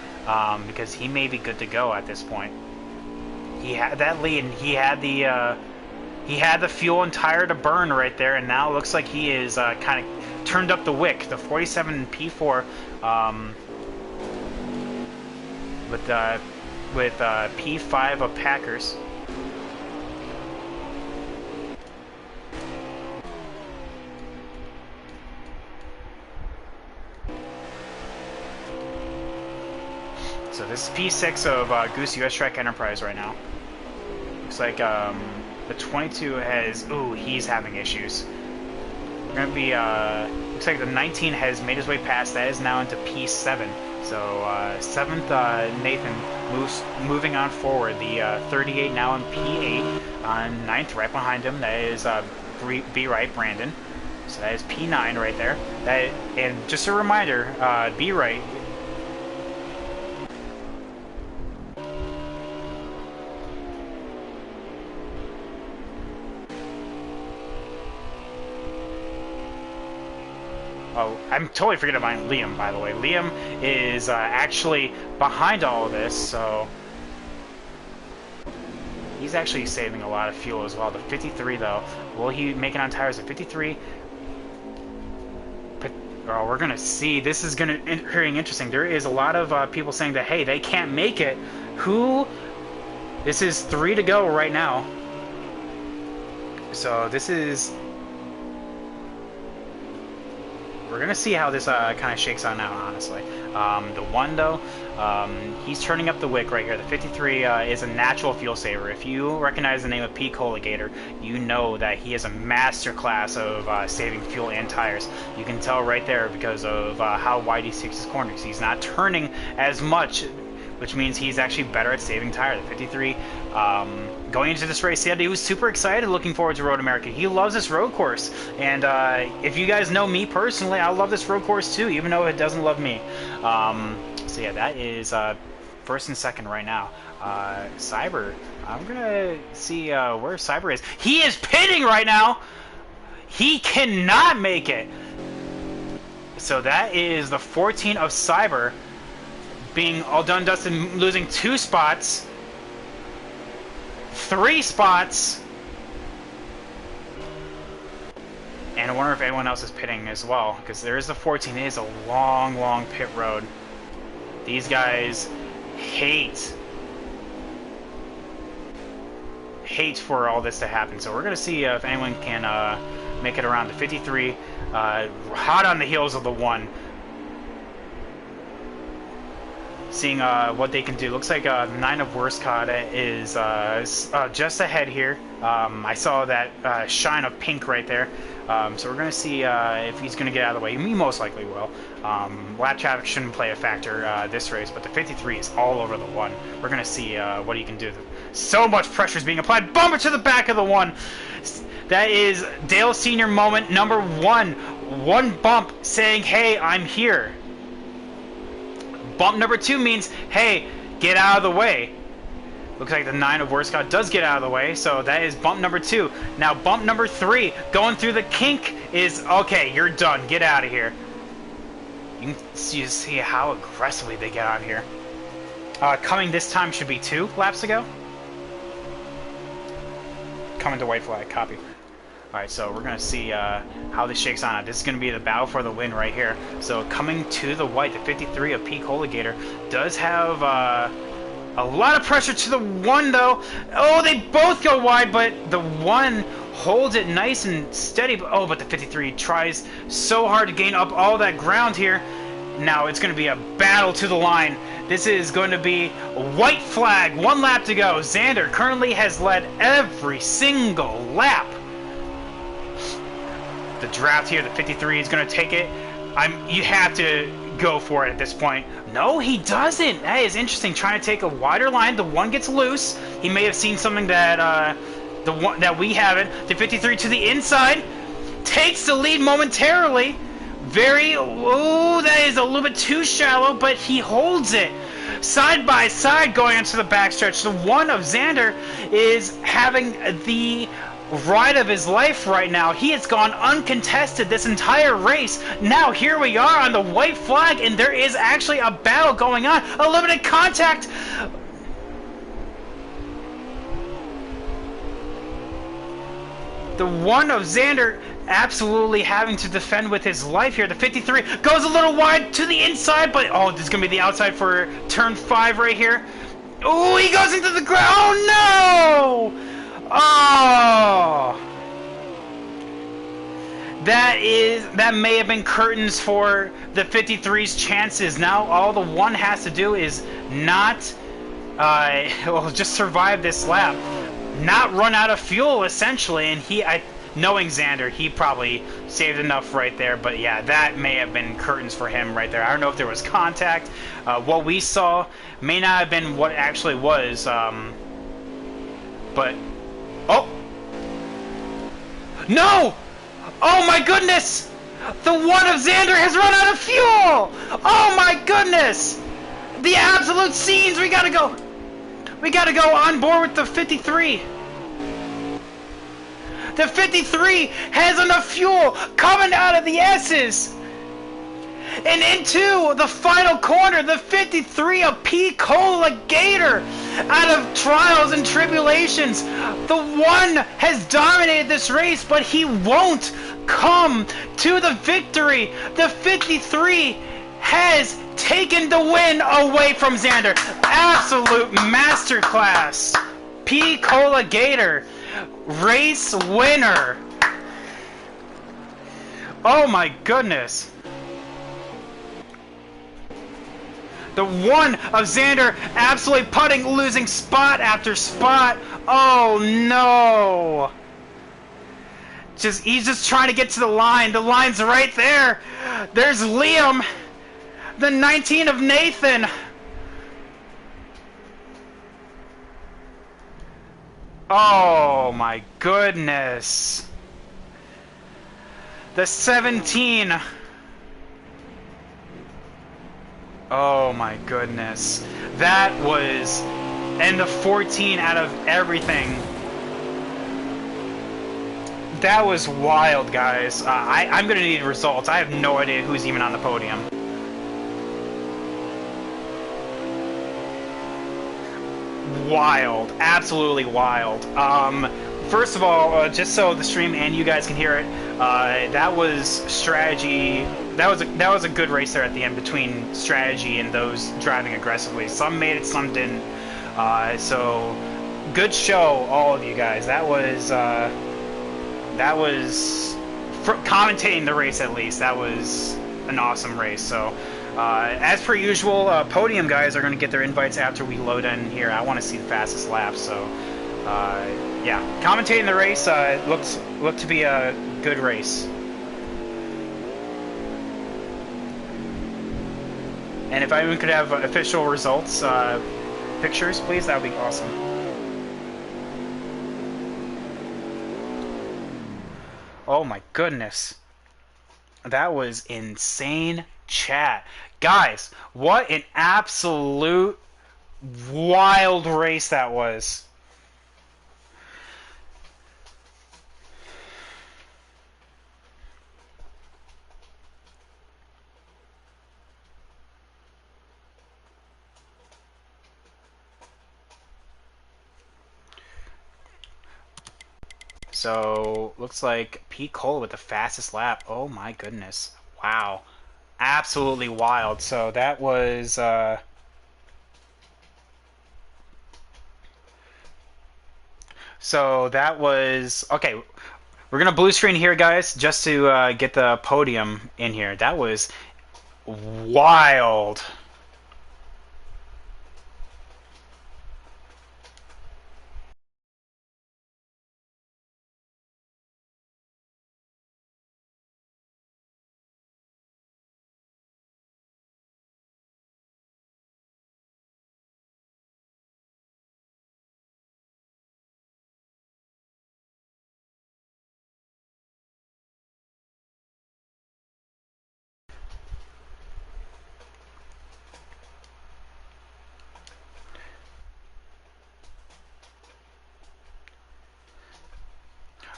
because he may be good to go at this point. He had that lead, and he had the fuel and tire to burn right there, and now it looks like he is kind of turned up the wick. The 47 P4 with P5 of Packers. So this is P6 of Goose US Track Enterprise right now. Looks like the 22 has... Ooh, he's having issues. We're going to be... looks like the 19 has made his way past. That is now into P7. So 7th Nathan moving on forward. The 38 now in P8. On 9th right behind him. That is B right Brandon. So that is P9 right there. And just a reminder, B right... Oh, I'm totally forgetting about Liam, by the way. Liam is actually behind all of this, so... He's actually saving a lot of fuel as well. The 53, though. Will he make it on tires? The 53... Oh, we're going to see. This is going to very interesting. There is a lot of people saying that, hey, they can't make it. Who... This is 3 to go right now. So this is... We're going to see how this kind of shakes on out, honestly. The 1, though, he's turning up the wick right here. The 53 is a natural fuel saver. If you recognize the name of P. Colligator, you know that he is a master class of saving fuel and tires. You can tell right there because of how wide he sticks his corners. He's not turning as much, which means he's actually better at saving tire. The 53, going into this race, he was super excited, looking forward to Road America. He loves this road course, and if you guys know me personally, I love this road course too, even though it doesn't love me. So yeah, that is first and second right now. Cyber, I'm gonna see where Cyber is. He is pitting right now! He cannot make it! So that is the 14 of Cyber being all done dusted, losing 2 spots, 3 spots, and I wonder if anyone else is pitting as well, because there is the 14. It is a long, long pit road. These guys hate for all this to happen, so we're going to see if anyone can make it around the 53, hot on the heels of the 1. Seeing what they can do. Looks like 9 of Worstcott is just ahead here. I saw that shine of pink right there. So we're going to see if he's going to get out of the way. He most likely will. Lap traffic shouldn't play a factor this race, but the 53 is all over the 1. We're going to see what he can do. So much pressure is being applied. Bumper to the back of the 1. That is Dale Sr. moment number 1. 1 bump saying, hey, I'm here. Bump number 2 means, hey, get out of the way. Looks like the 9 of Worstcott does get out of the way, so that is bump number 2. Now bump number 3, going through the kink, is, okay, you're done. Get out of here. You can see how aggressively they get out of here. Coming this time should be 2 laps ago. Coming to white flag, copy. Alright, so we're going to see how this shakes on. This is going to be the battle for the win right here. So coming to the white, the 53 of P. Colligator does have a lot of pressure to the 1, though. Oh, they both go wide, but the 1 holds it nice and steady. Oh, but the 53 tries so hard to gain up all that ground here. Now it's going to be a battle to the line. This is going to be white flag. 1 lap to go. Xander currently has led every single lap. The draft here, the 53 is going to take it. You have to go for it at this point. No, he doesn't. That is interesting. Trying to take a wider line. The 1 gets loose. He may have seen something that the 1 that we haven't. The 53 to the inside takes the lead momentarily. Oh, that is a little bit too shallow, but he holds it. Side by side going into the backstretch. The 1 of Xander is having the ride of his life right now. He has gone uncontested this entire race. Now here we are on the white flag, and there is actually a battle going on. A limited contact. The one of Xander absolutely having to defend with his life here. The 53 goes a little wide to the inside, but oh, this is going to be the outside for turn 5 right here. Oh, he goes into the ground. Oh, no! Oh! That may have been curtains for the 53's chances. Now all the one has to do is not well, just survive this lap. Not run out of fuel, essentially, and knowing Xander, he probably saved enough right there, but yeah, that may have been curtains for him right there. I don't know if there was contact. What we saw may not have been what actually was, but... Oh! No! Oh my goodness! The one of Xander has run out of fuel! Oh my goodness! The absolute scenes! We gotta go! We gotta go on board with the 53. The 53 has enough fuel coming out of the S's. And into the final corner, the 53, a P-Cola Gator. Out of trials and tribulations, the one has dominated this race, but he won't come to the victory. The 53 has taken the win away from Xander. Absolute masterclass. P-Cola Gator, race winner. Oh my goodness. The one of Xander absolutely putting, losing spot after spot. Oh no. He's just trying to get to the line. The line's right there. There's Liam. The 19 of Nathan. Oh my goodness. The 17. Oh my goodness. That was... And the 14 out of everything. That was wild, guys. I'm gonna need results. I have no idea who's even on the podium. Wild. Absolutely wild. First of all, just so the stream and you guys can hear it, that was strategy. That was a good race there at the end between strategy and those driving aggressively. Some made it, some didn't. So good show, all of you guys. That was for commentating the race at least. That was an awesome race. So as per usual, podium guys are going to get their invites after we load in here. I want to see the fastest lap. So yeah, commentating the race looked to be a good race. And if anyone could have official results, pictures, please, that would be awesome. Oh my goodness. That was insane chat. Guys, what an absolute wild race that was. So, looks like Pete Cole with the fastest lap. Oh my goodness. Wow. Absolutely wild. So that was... So that was... Okay, we're going to blue screen here, guys, just to get the podium in here. That was wild.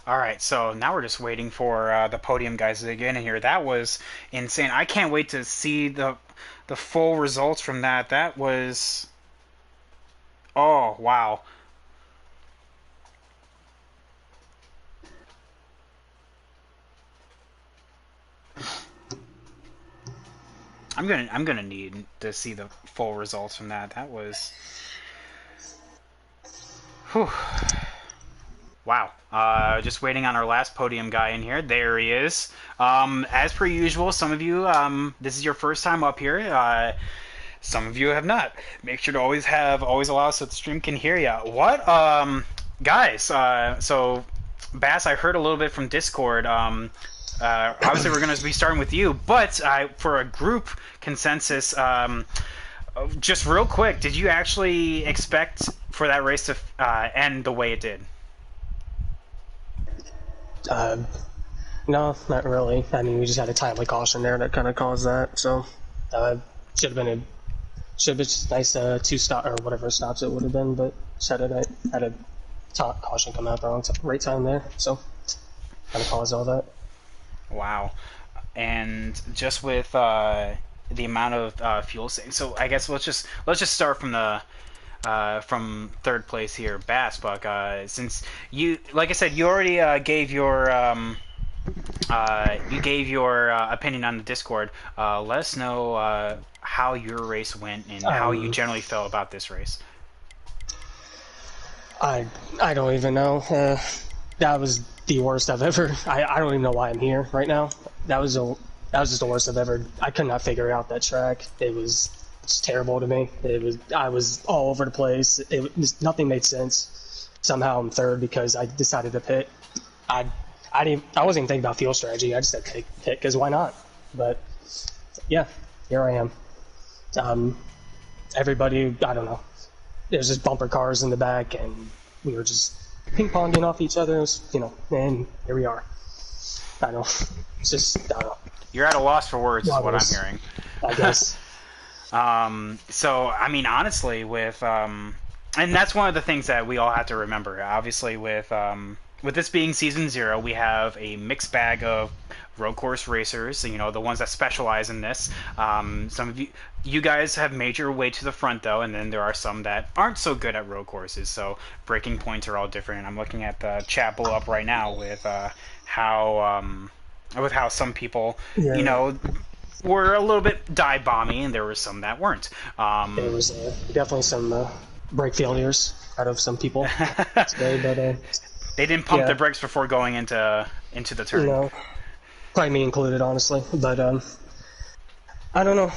All right, so now we're just waiting for the podium guys to get in here. That was insane. I can't wait to see the full results from that. That was oh wow. I'm gonna need to see the full results from that. That was whew. Wow. Just waiting on our last podium guy in here. There he is. As per usual, some of you, this is your first time up here. Some of you have not. Make sure to always allow so the stream can hear you. What? Guys, so Bass, I heard a little bit from Discord. Obviously, we're going to be starting with you, but for a group consensus, just real quick, did you actually expect for that race to end the way it did? No, not really. I mean, we just had a timely caution there that kind of caused that. So, should have been just nice 2 stop or whatever stops it would have been, but just had a caution come out at the right time there. So, kind of caused all that. Wow. And just with the amount of fuel saving, so I guess let's just start from the from third place here, Bassbuck. Since you, like I said, you already gave your opinion on the Discord. Let us know how your race went and how you generally felt about this race. I don't even know. That was the worst I've ever. I don't even know why I'm here right now. That was just the worst I've ever. I could not figure out that track. It's terrible to me. I was all over the place. Nothing made sense. Somehow I'm third because I decided to pit. I wasn't even thinking about field strategy. I just said pit because why not? But yeah, here I am. Everybody, I don't know. There's just bumper cars in the back, and we were just ping-ponging off each other, and here we are. I don't know. It's just, I don't know. You're at a loss for words, is what I'm hearing. I guess. So, I mean, honestly, with and that's one of the things that we all have to remember. Obviously, with this being season 0, we have a mixed bag of road course racers. The ones that specialize in this. Some of you guys have made your way to the front, though, and then there are some that aren't so good at road courses. So breaking points are all different. I'm looking at the chat blow up right now with how some people, were a little bit dive bomby, and there were some that weren't. There was definitely some brake failures out of some people today, but they didn't pump their brakes before going into the turn. Probably me included, honestly. But I don't know.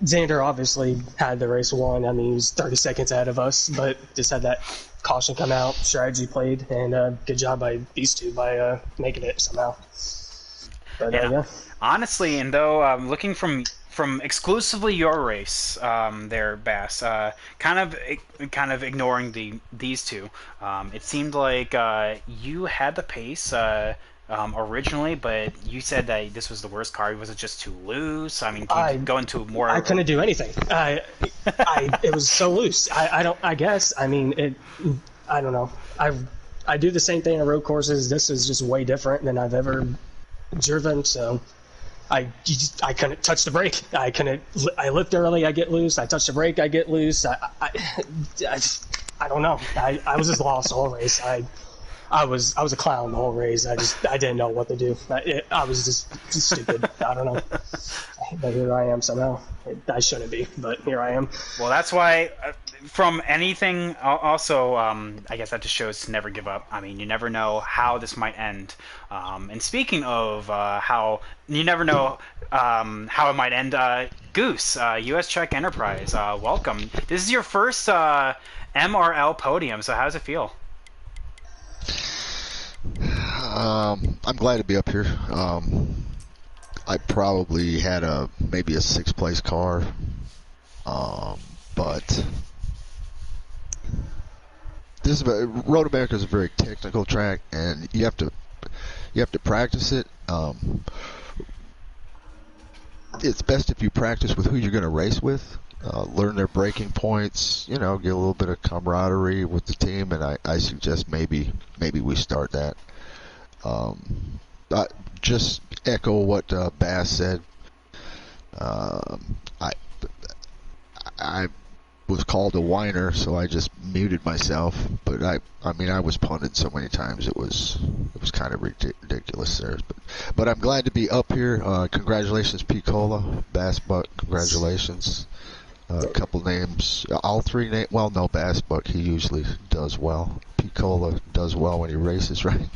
Xander obviously had the race won. I mean, he was 30 seconds ahead of us, but just had that caution come out, strategy played, and good job by these two by making it somehow. But yeah. Honestly, and though looking from exclusively your race, there, Bass, kind of ignoring these two, it seemed like you had the pace originally, but you said that this was the worst car. Was it just too loose? I mean, can you go into more? I couldn't do anything. It was so loose. I guess. I mean, I don't know. I do the same thing on road courses. This is just way different than I've ever driven. So I couldn't touch the brake. I lift early, I get loose. I touch the brake, I get loose. I don't know. I was just lost the whole race. I was a clown the whole race. I didn't know what to do. I was just stupid. I don't know. But here I am somehow. I shouldn't be, but here I am. Well, that's why from anything also, I guess that just shows to never give up. I mean, you never know how this might end. And speaking of how you never know how it might end, Goose, US Czech Enterprise, welcome. This is your first MRL podium, so how does it feel? I'm glad to be up here. I probably had maybe a 6th place car, but Road America is a very technical track, and you have to practice it. It's best if you practice with who you're going to race with. Learn their braking points, get a little bit of camaraderie with the team, and I suggest maybe we start that. I just echo what Bass said. I I was called a whiner, so I just muted myself. But I mean, I was punted so many times it was kind of ridiculous there. But I'm glad to be up here. Congratulations, Picola, Bass Buck. Congratulations. A couple names, all three names. Well, no, Bass Buck. He usually does well. Picola does well when he races, right?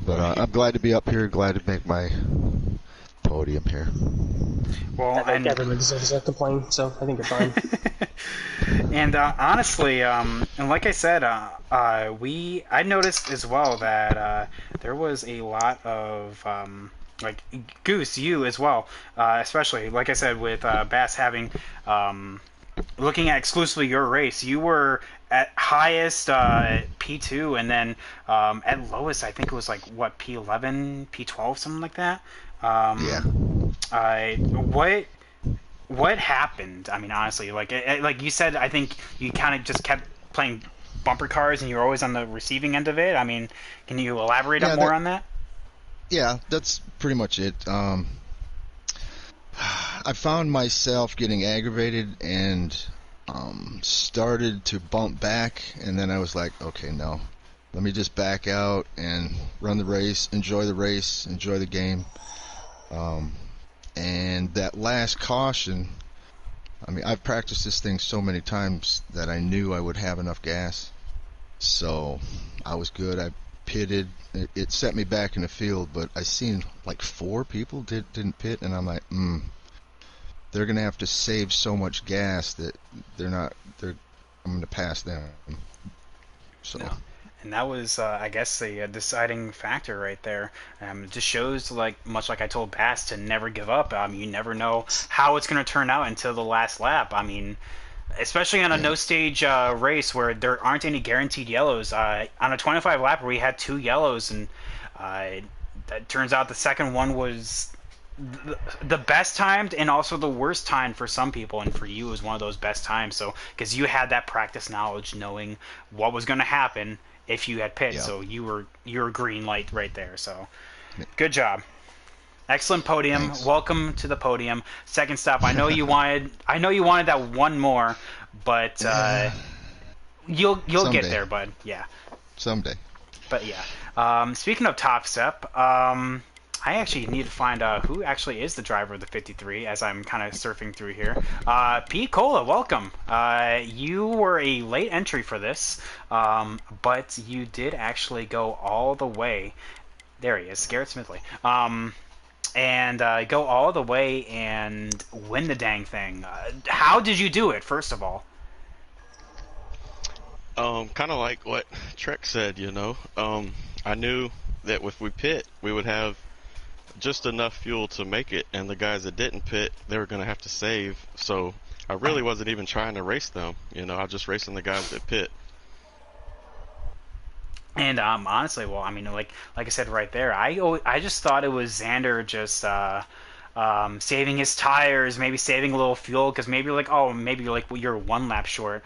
But I'm glad to be up here. Glad to make my podium here. Well, I think everyone deserves a complaint, so I think you're fine. and honestly, and like I said, I noticed as well that there was a lot of like Goose, you as well, especially like I said with Bass having looking at exclusively your race, you were at highest P2, and then at lowest, I think it was like what P11, P12, something like that. Yeah. What happened? I mean, honestly, like you said, I think you kind of just kept playing bumper cars, and you're always on the receiving end of it. I mean, can you elaborate Yeah, more on that? yeah, that's pretty much it. I found myself getting aggravated and started to bump back, and then I was like, okay, no, let me just back out and run the race, enjoy the game. And that last caution, I mean, I've practiced this thing so many times that I knew I would have enough gas. So I was good. I pitted. It set me back in the field, but I seen like 4 people didn't pit, and I'm like, they're gonna have to save so much gas that I'm gonna pass them. So. No. And that was, I guess, a deciding factor right there. It just shows, like much like I told Bass, to never give up. You never know how it's going to turn out until the last lap. I mean, especially on a no-stage race where there aren't any guaranteed yellows. On a 25 lapper, we had 2 yellows, and it turns out the second one was the best timed and also the worst time for some people, and for you it was one of those best times. So because you had that practice knowledge, knowing what was going to happen if you had pit, Yeah. so you were green light right there. So good job, excellent podium. Thanks. Welcome to the podium. Second stop. I know you wanted that one more, but you'll Someday. get there, bud. Yeah. Someday. But yeah, speaking of Top Step, I actually need to find out who actually is the driver of the 53 as I'm kind of surfing through here. Pete Cola, welcome. You were a late entry for this, but you did actually go all the way. There he is, Garrett Smithley. And go all the way and win the dang thing. How did you do it, first of all? Kind of like what Trek said, you know. I knew that if we pit, we would have just enough fuel to make it, and the guys that didn't pit, they were going to have to save. So I really wasn't even trying to race them, you know. I was just racing the guys that pit. And honestly, well, I mean, like I said right there, I just thought it was Xander just saving his tires, maybe saving a little fuel, because maybe maybe you're 1 lap short.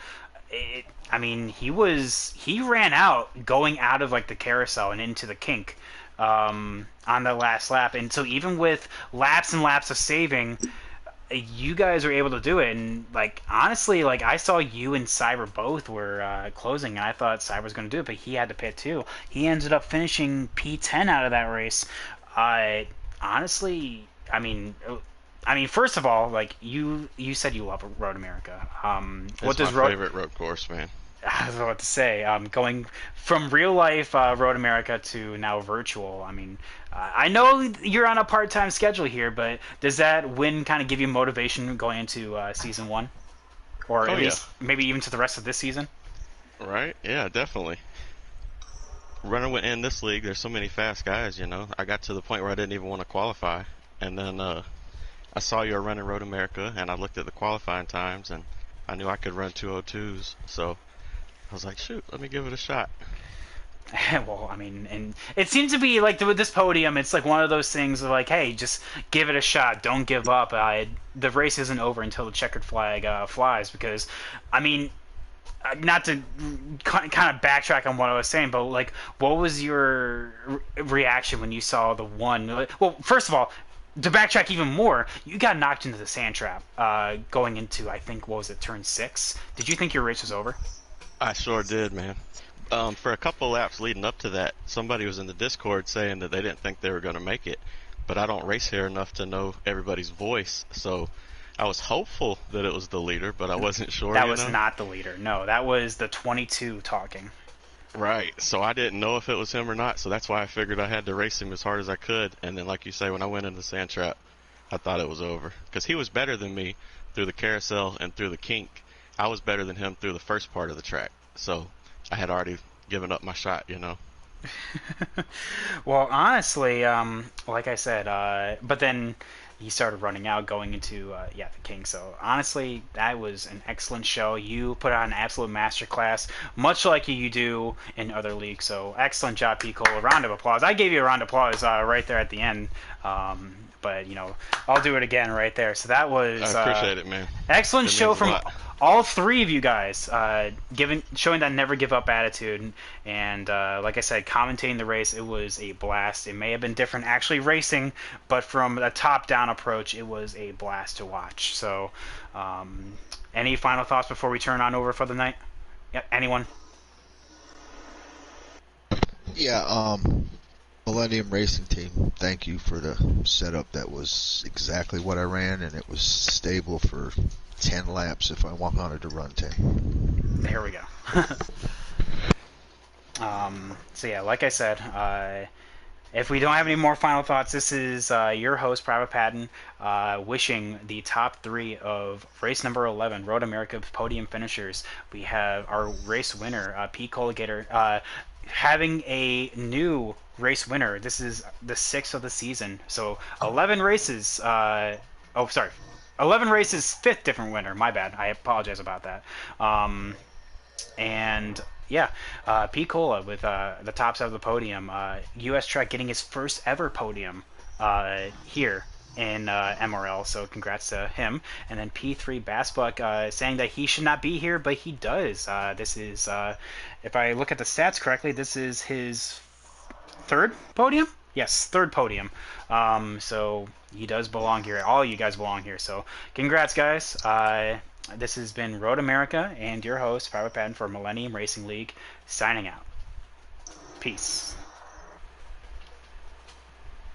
I mean, he ran out going out of like the carousel and into the kink on the last lap, and so even with laps and laps of saving, you guys were able to do it. And like honestly, like I saw you and Cyber both were closing, and I thought Cyber was going to do it, but he had to pit too. He ended up finishing P10 out of that race. Honestly, I mean, first of all, like you said you love Road America. What It's does my favorite road course, man. I was about to say, going from real life Road America to now virtual. I mean, I know you're on a part-time schedule here, but does that win kind of give you motivation going into season 1, or at least maybe even to the rest of this season? Right? Yeah, definitely. Running in this league, there's so many fast guys, you know. I got to the point where I didn't even want to qualify, and then I saw you were running Road America, and I looked at the qualifying times, and I knew I could run 202s, so I was like, shoot, let me give it a shot. Well, I mean, and it seems to be like with this podium, it's like one of those things of like, hey, just give it a shot, don't give up. The race isn't over until the checkered flag flies, because, I mean, not to kind of backtrack on what I was saying, but like, what was your reaction when you saw the one? Well, first of all, to backtrack even more, you got knocked into the sand trap going into, I think, what was it, turn 6? Did you think your race was over? I sure did, man. For a couple laps leading up to that, somebody was in the Discord saying that they didn't think they were going to make it, but I don't race here enough to know everybody's voice, so I was hopeful that it was the leader, but I wasn't sure, That you was know? not the leader. No, that was the 22 talking. Right, so I didn't know if it was him or not, so that's why I figured I had to race him as hard as I could, and then like you say, when I went into the sand trap, I thought it was over. Because he was better than me through the carousel and through the kink. I was better than him through the first part of the track, so I had already given up my shot, you know? Well, honestly, like I said, but then he started running out, going into yeah, the king. So honestly, that was an excellent show. You put on an absolute masterclass, much like you do in other leagues. So excellent job, P. Cole. A round of applause. I gave you a round of applause right there at the end. But you know, I'll do it again right there. So that I was appreciate it, man. excellent It show means a from lot. all three of you guys, showing that never give up attitude, and like I said, commentating the race. It was a blast. It may have been different actually racing, but from a top-down approach, it was a blast to watch. So, any final thoughts before we turn on over for the night? Yep, anyone? Yeah, Millennium Racing Team, thank you for the setup. That was exactly what I ran, and it was stable for 10 laps if I wanted to run 10. There we go. So yeah, like I said, if we don't have any more final thoughts, this is your host, Private Patton, wishing the top three of race number 11, Road America podium finishers. We have our race winner, Pete Colligator, having a new race winner. This is the 6th of the season. So 11 races. Oh, sorry. 11 races, 5th different winner. My bad. I apologize about that. And yeah, Pete Cola with the tops of the podium. U.S. Trek getting his first ever podium here in MRL, so congrats to him. And then P3 Bassbuck saying that he should not be here, but he does. This is, if I look at the stats correctly, this is his third podium? Yes, third podium. So he does belong here. All you guys belong here. So congrats, guys. This has been Road America and your host, Private Patton for Millennium Racing League, signing out. Peace.